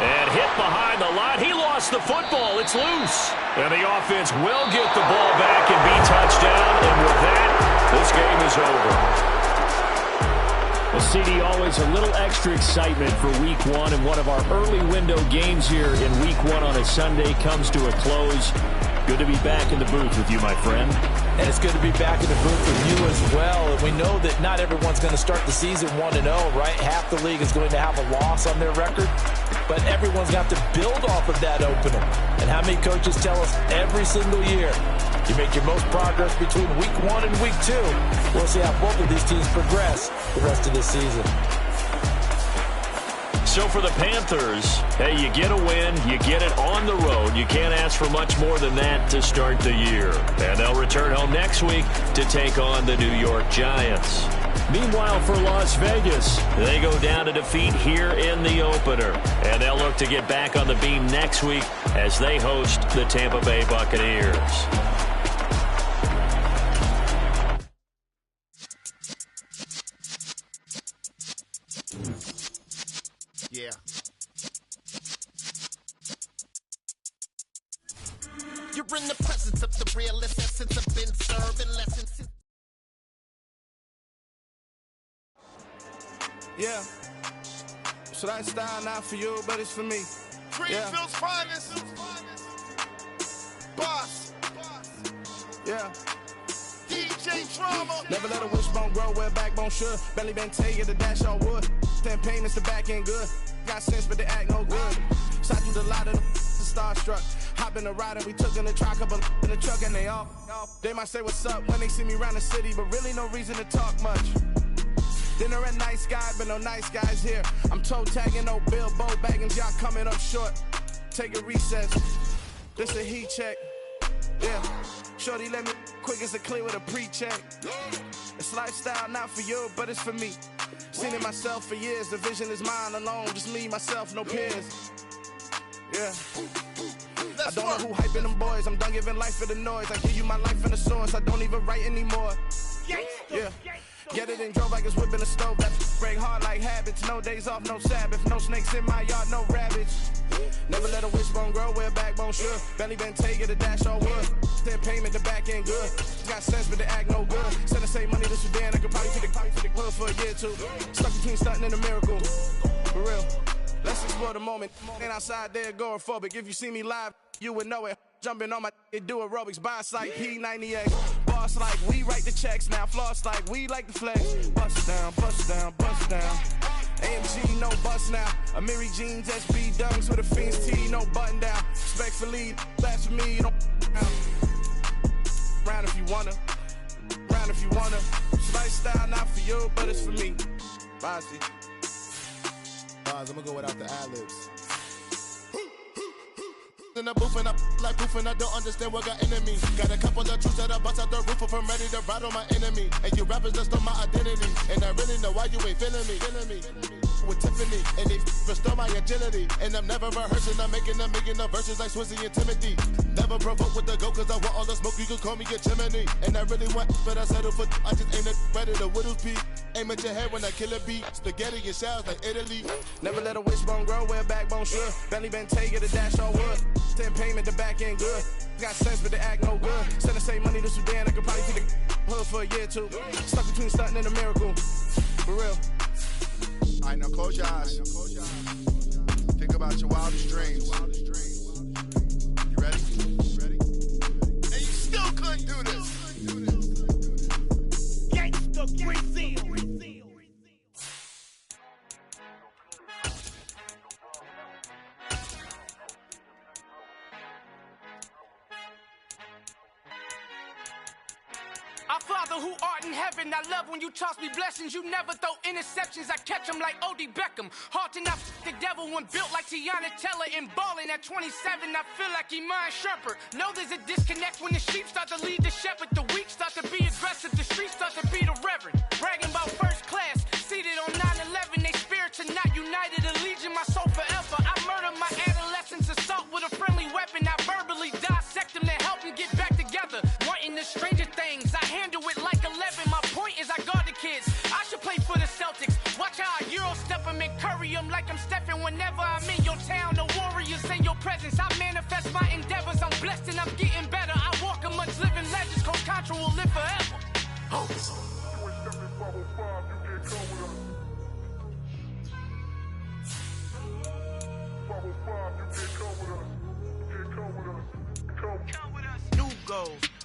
And hit behind the line. He lost the football. It's loose. And the offense will get the ball back and be touchdown. And with that, this game is over. Well, CD, always a little extra excitement for Week 1. And one of our early window games here in Week 1 on a Sunday comes to a close. Good to be back in the booth with you, my friend. And it's good to be back in the booth with you as well. And we know that not everyone's going to start the season 1-0, right? Half the league is going to have a loss on their record. But everyone's got to build off of that opener. And how many coaches tell us every single year, you make your most progress between Week 1 and Week 2. We'll see how both of these teams progress the rest of this season. So for the Panthers, hey, you get a win, you get it on the road. You can't ask for much more than that to start the year. And they'll return home next week to take on the New York Giants. Meanwhile, for Las Vegas, they go down to defeat here in the opener. And they'll look to get back on the beam next week as they host the Tampa Bay Buccaneers. Yeah. You're in the presence of the realest essence of been serving lessons. Yeah. Should I style not for you, but it's for me. Greenfield's finest. Boss. Yeah. DJ Drama. Never let a wishbone grow where a backbone should. Belly been tell you the dash all wood. 10 payments the back end good. Got sense, but they act no good. Shot through the lot of the starstruck. Hop in the ride and we took in the truck, couple in the truck and they off. They might say what's up when they see me around the city, but really no reason to talk much. Dinner at nice guy, but no nice guys here. I'm toe tagging, no Bilbo Baggins, y'all coming up short. Take a recess. This a heat check. Yeah. Shorty let me quick as a clear with a pre-check. It's lifestyle not for you, but it's for me. Seen it myself for years. The vision is mine alone. Just me, myself, no peers. Yeah. I don't know who hyping them boys. I'm done giving life for the noise. I give you my life in the source. I don't even write anymore. Yeah. Get it and drove like it's whipping a stove. That break hard like habits. No days off, no Sabbath. No snakes in my yard, no rabbits. Never let a wishbone grow where a backbone should. Belly been take it, a dash all wood. Then payment, the back end good. Got sense, but they act no good. Send the same money to Sudan, I could probably take the hood for a year or two. Stuck between stunting and a miracle. For real. Let's explore the moment. Ain't outside there agoraphobic. If you see me live, you would know it. Jumping on my do aerobics, boss like P98. Boss like we write the checks now. Floss like we like the flex. Bust down, bust down, bust down. AMG, no bust now. Amiri jeans, SB dunks with a Fiends T, no button down. Respectfully, blasphemy, you don't round if you wanna. Round if you wanna. It's lifestyle, not for you, but it's for me. Bossy. Bars, I'ma go without the ad-libs. In the booth and I like proof and I don't understand what got enemies. Got a couple of truths that I bust out the roof if I'm ready to ride on my enemy. And you rappers just stole my identity. And I really know why you ain't feeling me. With Tiffany, and they restore my agility. And I'm never rehearsing, I'm making $1 million verses like Swizzy and Timothy. Never provoke with the go, cause I want all the smoke, you can call me a chimney. And I really want, but I settle for, I just ain't ready to whittles peak. Aim at your head when I kill a beat. Spaghetti and shells like Italy. Never let a wishbone grow where a backbone should. Belly been take it, a dash all wood. Then payment, the back end good. Got sense, but they act no good. Send the same money to Sudan, I could probably take the hood for a year or two. Stuck between stunting and a miracle. For real. Alright, now close your eyes. Think about your wildest dreams. You ready? And you still couldn't do this. Gangsta Brazil. Our Father who art in heaven, I love when you toss me blessings. You never throw interceptions, I catch them like O.D. Beckham. Hard to not the devil when built like Tiana Teller and balling at 27. I feel like Iman Shumpert. Know there's a disconnect when the sheep start to lead the shepherd. The weak start to be aggressive, the streets start to be the reverend. Bragging about first class, seated on 9/11. They spirits are not united, a legion, my soul forever. I murder my adolescence, assault with a friendly weapon. I verbally dissect them to help them get back together. Wanting the stranger things, I handle it like 11. My point is I guard the kids. I should play for the Celtics. Watch how I Euro step them and curry them like I'm Stephen. Whenever I'm in your town, the Warriors in your presence. I manifest my endeavors. I'm blessed and I'm getting better. I walk amongst living legends. Coach Contra will live forever. Oh.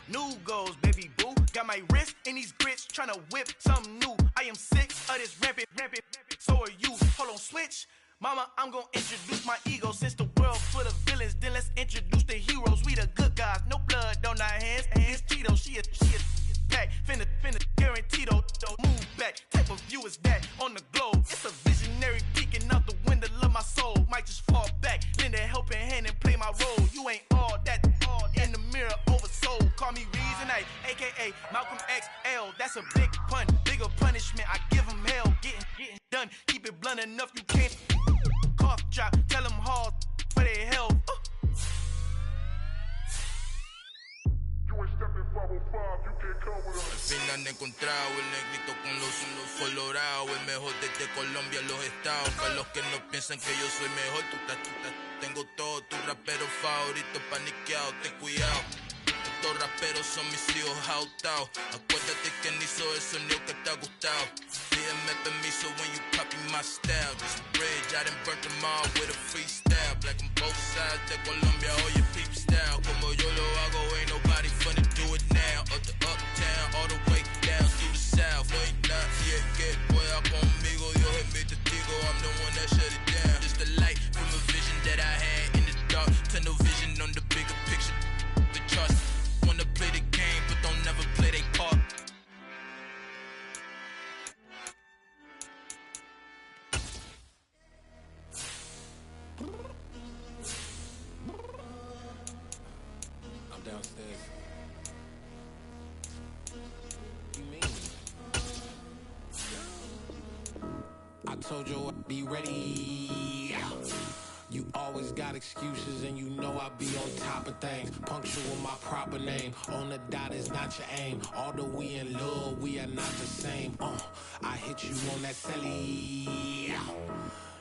New goals, baby boo. Got my wrist in these grits, tryna whip something new. I am sick of this rampant. So are you. Hold on, switch. Mama, I'm gonna introduce my ego. Since the world full of villains, then let's introduce the heroes. We the good guys, no blood on our hands. It's Tito, she is back. Finna, guaranteed, don't move back. Type of view is that on the globe. It's a visionary peeking out the window of my soul. Might just fall back, lend a helping hand and play my role. You ain't all that in the mirror oversold. Call me Reason A, aka Malcolm XL. That's a big pun, bigger punishment. I give him hell, getting done. Keep it blunt enough, you can't cough drop. Tell them hard for their health. Al fin han encontrado el negrito con los colorados, el mejor desde Colombia a los estados. Para los que no piensan que yo soy mejor, tengo todo, tu rapero favorito paniqueado, ten cuidado. Estos raperos son mis hijos jautados. Acuérdate que ni hizo el sonido que te ha gustado. Pídeme permiso when you copy my style. This bridge, I done burnt them all with a freestyle. Black on both sides de Colombia, oye peep style. Como yo lo hago, ain't nobody finna do it now. Up to uptown, all the way down to the south. No hay nadie que pueda conmigo. Dios es mi testigo, I'm the one that shut it down. Just the light from a vision that I had in the dark. Tunnel vision on the bigger picture. The charts wanna play the game, but don't never play their part. I'm downstairs. You mean? I told you I'd be ready. You always got excuses and you know I be on top of things. Punctual with my proper name. On the dot is not your aim. Although we in love, we are not the same. I hit you on that celly.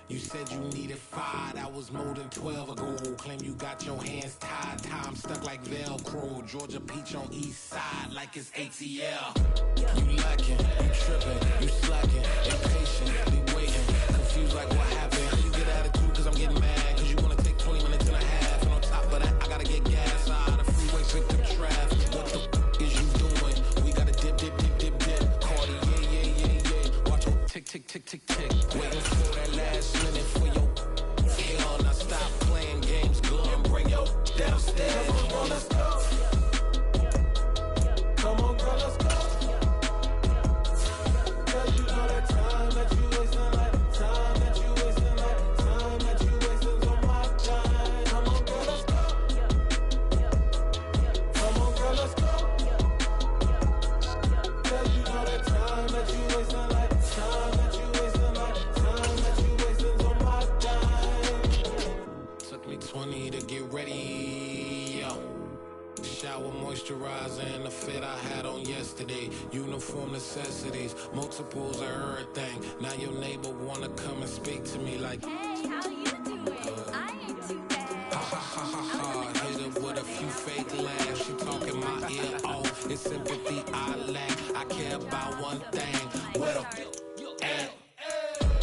You said you needed 5, that was more than 12 ago. Claim you got your hands tied, time stuck like Velcro. Georgia Peach on east side like it's ATL. You lacking, you tripping, you slacking, impatient, be waiting, confused like what happened. How you get attitude cause I'm getting mad, cause you wanna take 20 minutes and a half. And on top of that, I gotta get gas out of the freeway, pick up traffic. What the is you doing? We gotta dip, dip, dip, dip, dip. Cardi, yeah. Watch your tick, tick, tick, tick, tick. Waiting for that last minute for your hell. Now stop playing games, go and bring your downstairs. Come on, let's go. Come on, girl, let's go. Cause you know that time that you wasting, like time that you wasting, like time that you wasting on my time. Come on, girl, let's go. Come on, girl, let's go. Cause you know that time that you wasting, like time that you wasting, like time that you wasting on my time. Took me 20 to get ready, yo. Shower moisturizer and the fit I had on yesterday. Uniform necessities, multiples of everything. Now your neighbor wanna come and speak to me like, hey, how you doing? I ain't too bad. Ha ha ha ha ha. Hit her with a few fake laughs. She talking my ear off. It's sympathy I lack. I care about one thing. What up?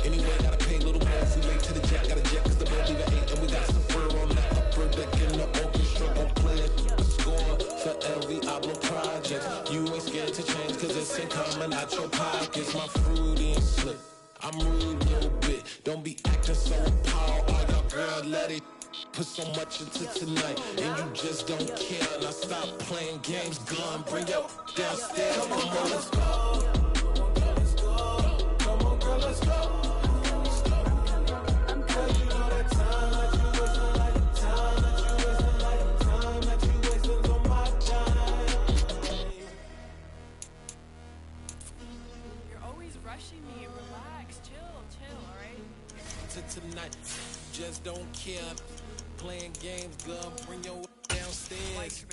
Anyway, gotta pay a little more if we late to the jet. Gotta jet cause the boat leave at 8. And we got some fur on the upper deck in the orchestra. Gon' play it. Score for LV Ablo project. You ain't scared to change cause it's ain't coming out your pockets. My fruity and slip. I'm rude a little bit. Don't be acting so appalled. Oh, y'all girl, let it put so much into tonight. And you just don't care. Now stop playing games. Gun, bring your downstairs. Come on, let's go. Come on, girl, let's go. Me, relax, chill, alright? Tonight, just don't care. Playing games, girl, bring your downstairs.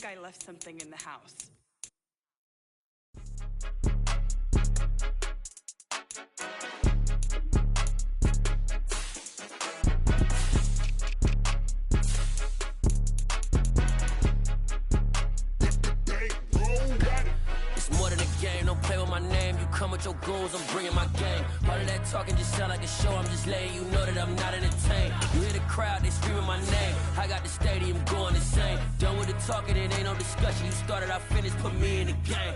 I left something in the house. It's more than a game, don't play with my name. You come with your goons, I'm bringing my game. All of that talking just sound like a show, I'm just letting you know that I'm not entertained. You hear the crowd, they screaming my name. I got the stadium going insane. Done with the talking, it ain't no discussion. You started, I finished, put me in the game.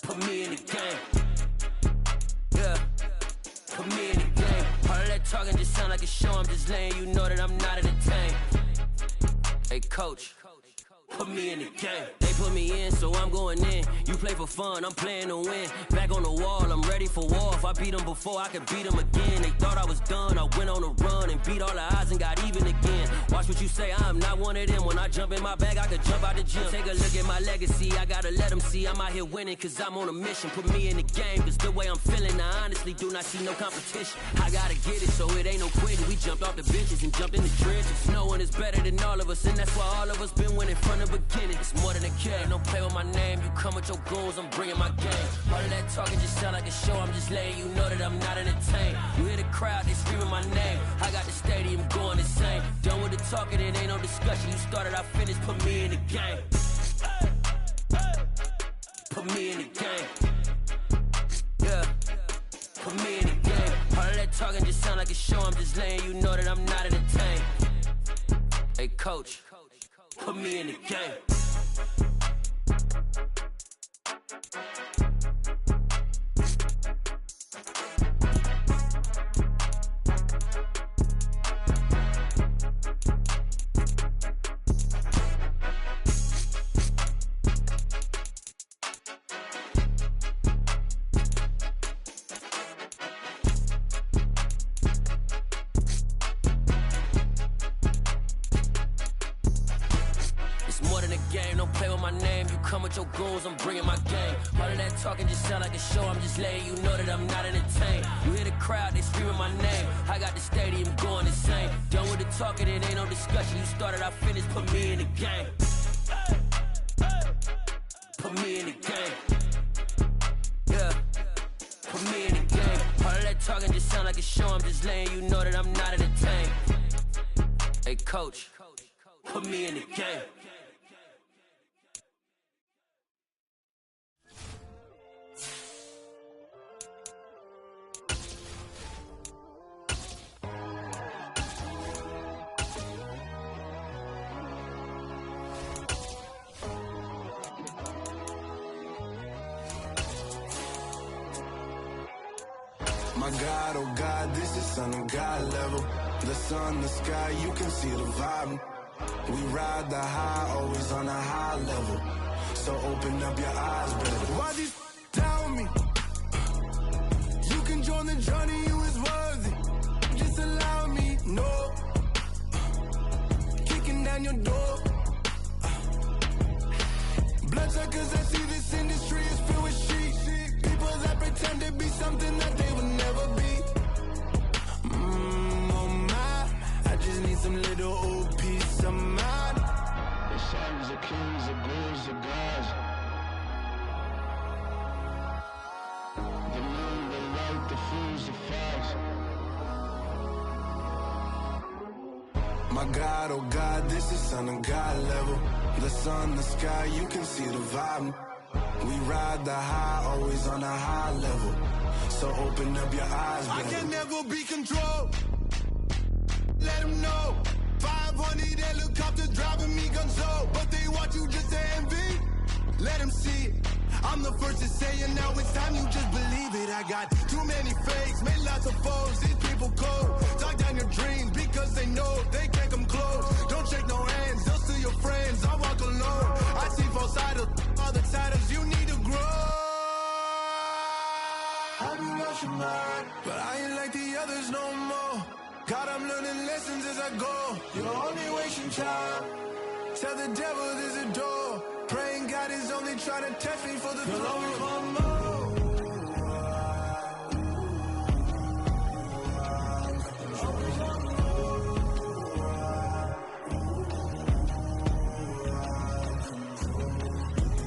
Put me in the game. Yeah, put me in the game. All of that talking just sound like a show, I'm just letting you know that I'm not entertained. Hey coach, put me in the game. They put me in, so I'm going in. You play for fun, I'm playing to win. Back on the wall, I'm ready for war. If I beat them before, I could beat them again. They thought I was done, I went on a run and beat all the odds and got even again. Watch what you say, I'm not one of them. When I jump in my bag, I could jump out the gym. Take a look at my legacy, I gotta let them see I'm out here winning, cause I'm on a mission. Put me in the game, cause the way I'm feeling, I honestly do not see no competition. I gotta get it, so it ain't no quitting. We jumped off the benches and jumped in the trenches. No one is better than all of us, and that's why all of us been winning from the beginning. It's more than a game, don't play with my name. You come with your goons, I'm bringing my game. All of that talking just sound like a show, I'm just letting you know that I'm not entertained. You hear the crowd, they screaming my name. I got the stadium going insane. Done with the talking, it ain't no discussion. You started, I finished, put me in the game. Put me in the game. Yeah, put me in the game. All of that talking just sound like a show, I'm just letting you know that I'm not entertained. Hey coach, put me in the game. game. Don't play with my name. You come with your goons, I'm bringing my game. All of that talking just sound like a show. I'm just letting you know that I'm not entertained. You hear the crowd, they screaming my name. I got the stadium going insane. Done with the talking, it ain't no discussion. You started, I finished, put me in the game. Put me in the game. Yeah. Put me in the game. All of that talking just sound like a show. I'm just letting you know that I'm not entertained. Hey, coach, put me in the game. My God, oh God, this is Son of God level. The sun, the sky, you can see the vibe. We ride the high, always on a high level. So open up your eyes, better. Why these tell me? You can join the journey, you is worthy. Just allow me, no. Kicking down your door. Bloodsuckers, I see this industry is filled with sheep. People that pretend to be something that they would never be. Oh my, I just need some little old peace of mind. The sons of kings, the bulls, the gods. The moon, the light, the fools, the facts. My God, oh God, this is Son of God level. The sun, the sky, you can see the vibe. We ride the high, always on a high level. So open up your eyes, baby. I can never be controlled. Let them know. 500 helicopters driving me gonzo. But they want you just to envy. Let them see it. I'm the first to say it, now it's time you just believe it. I got too many fakes, made lots of foes. These people cold. Talk down your dreams because they know they can't come close. Don't shake no hands, they'll steal your friends. I walk alone. I see false idols, all the titles you need to grow. Have you lost your mind? But I ain't like the others no more. God, I'm learning lessons as I go. You're only wasting time. Tell the devil there's a door. Praying God is only trying to test me for the glory.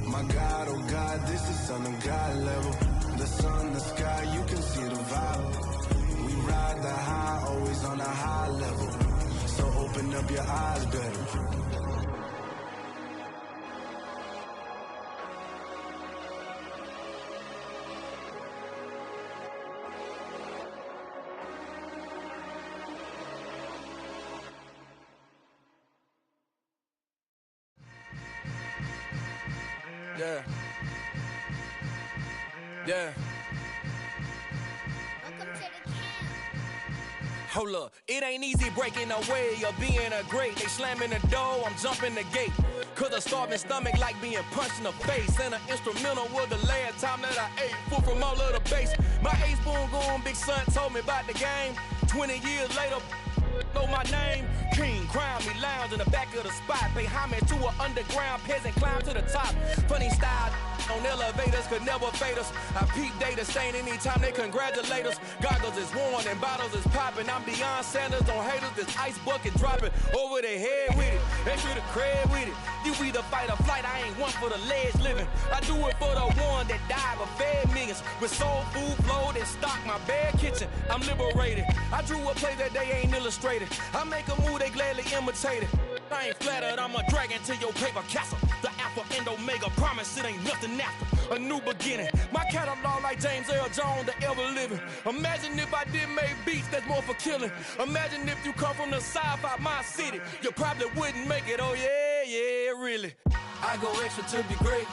My God, oh God, this is Son of God level. The sun, the sky, you can see the vibe. We ride the high, always on a high level. So open up your eyes, better. Yeah. Yeah. Hold up, it ain't easy breaking away or being a great. They slamming the door, I'm jumping the gate. Cause a starving stomach like being punched in the face. And an instrumental was the last time that I ate food from all of the bass. My ace boom goon, big son told me about the game. 20 years later, know my name. King, crown me, lounge in the back of the spot. Pay homage to an underground peasant, climb to the top. Funny style on elevators could never fade us. I peep data stain anytime they congratulate us. Goggles is worn and bottles is popping. I'm Deion Sanders on haters, this ice bucket dropping over their head with it. Extra the cred with it. You either fight or flight, I ain't one for the ledge living. I do it for the one that died but fed millions. With soul food flow that stock my bare kitchen. I'm liberated. I drew a play that they ain't illustrated. I make a move, they gladly imitate it. I ain't flattered, I'm a dragon to your paper castle. The Alpha and Omega, promise it ain't nothing after. A new beginning. My catalog like James Earl Jones, the ever living. Imagine if I did make beats that's more for killing. Imagine if you come from the south out my city. You probably wouldn't make it, oh yeah, yeah, really. I go extra to be great.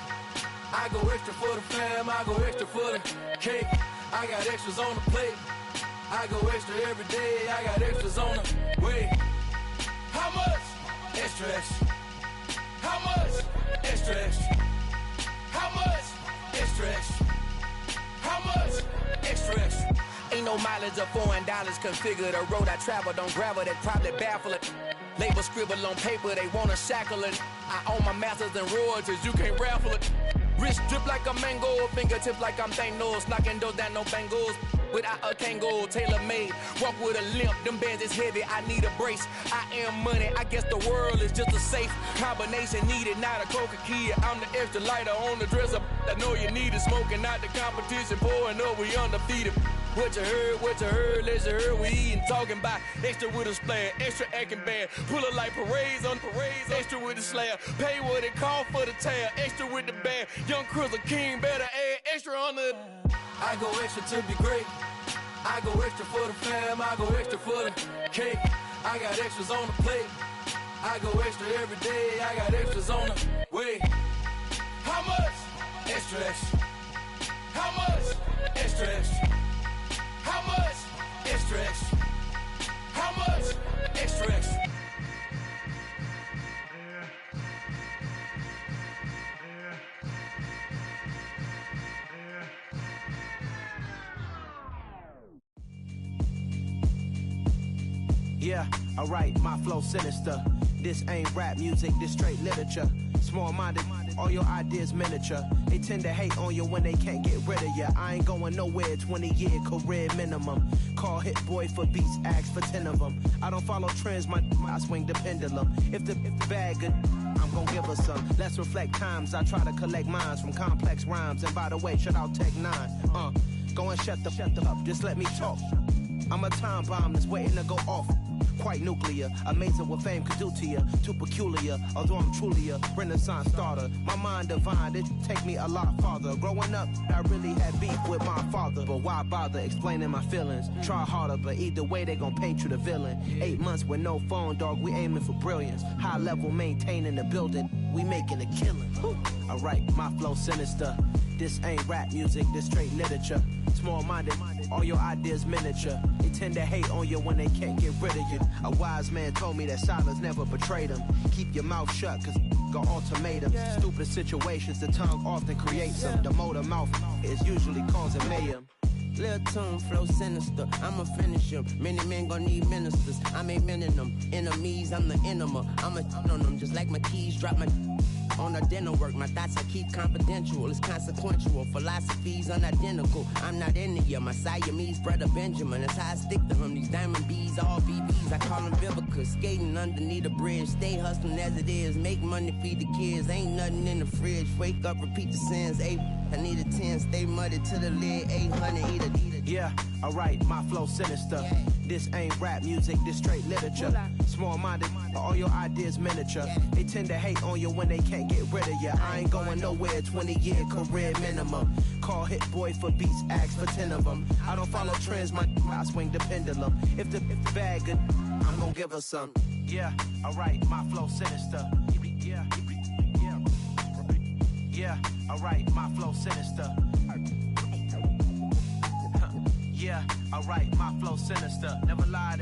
I go extra for the fam, I go extra for the cake. I got extras on the plate. I go extra every day, I got extras on the way. How much? Extra, extra. How much? Extra, extra. How much? Extra, extra. How much? Extra, extra. Ain't no Knowledge of foreign dollars configure the road I travel. Don't gravel that probably baffle it. Label scribble on paper, they wanna shackle it. I own my masters and royalties, you can't raffle it. Wrist drip like a mango, fingertips like I'm Thanos. Knocking those down, no bangles. Without a Kango, tailor-made. Walk with a limp, them bands is heavy, I need a brace. I am money, I guess the world is just a safe combination needed, not a coca key. I'm the extra lighter on the dresser. I know you need it, smoking out the competition, pouring up, we undefeated. What you heard, let's hear we eatin', talking about extra with a splash, extra acting bad, pull it like parades on parades, extra with the slab, pay what it cost for the tab, extra with the bag, young Cruiser King, better add extra on the. I go extra to be great, I go extra for the fam, I go extra for the cake, I got extras on the plate, I go extra every day, I got extras on the way. How much? Extra, extra. How much? Extra, extra. How much? Extra, extra. How much? Extra, extra. Yeah, alright, my flow sinister. This ain't rap music, this straight literature. Small-minded, all your ideas miniature. They tend to hate on you when they can't get rid of you. I ain't going nowhere, 20-year career minimum. Call Hit Boy for beats, ask for 10 of them. I don't follow trends, I swing the pendulum. If the bag good, I'm gon' give her some. Let's reflect times, I try to collect minds from complex rhymes. And by the way, shout out Tech 9. Go and shut the up, just let me talk. I'm a time bomb that's waiting to go off. Quite nuclear, amazing what fame could do to you. Too peculiar, although I'm truly a renaissance starter. My mind divine, it take me a lot farther. Growing up, I really had beef with my father. But why bother explaining my feelings? Try harder, but either way they gon' paint you the villain. 8 months with no phone, dog, we aiming for brilliance. High level maintaining the building, we making a killing. Alright, my flow sinister. This ain't rap music, this straight literature. Small-minded, all your ideas miniature. They tend to hate on you when they can't get rid of you. A wise man told me that silence never betrayed him. Keep your mouth shut, cause got ultimatums. Stupid situations, the tongue often creates them. The motor mouth is usually causing mayhem. Lil' tune, flow sinister, I'ma finish him. Many men gon' need ministers, I'm a men in them. Enemies, I'm the enema, I'm on them. Just like my keys, drop my on the dinner work. My thoughts I keep confidential, it's consequential. Philosophies unidentical, I'm not into you. My Siamese brother Benjamin, that's how I stick to him. These diamond bees, all BBs, I call them Vivica. Skating underneath a bridge, stay hustling as it is. Make money, feed the kids, ain't nothing in the fridge. Wake up, repeat the sins, I need a 10, stay muddy to the lid, 800, eat a. Yeah, alright, my flow sinister. This ain't rap music, this straight literature. Small-minded, all your ideas miniature. They tend to hate on you when they can't get rid of you. I ain't going nowhere, 20-year career minimum. Call Hit Boy for beats, ask for 10 of them. I don't follow trends, I swing the pendulum. If the bag good, I'm gon' give her some. Yeah, alright, my flow sinister. Yeah, alright, my flow sinister. Yeah, alright, my flow sinister. Never lied.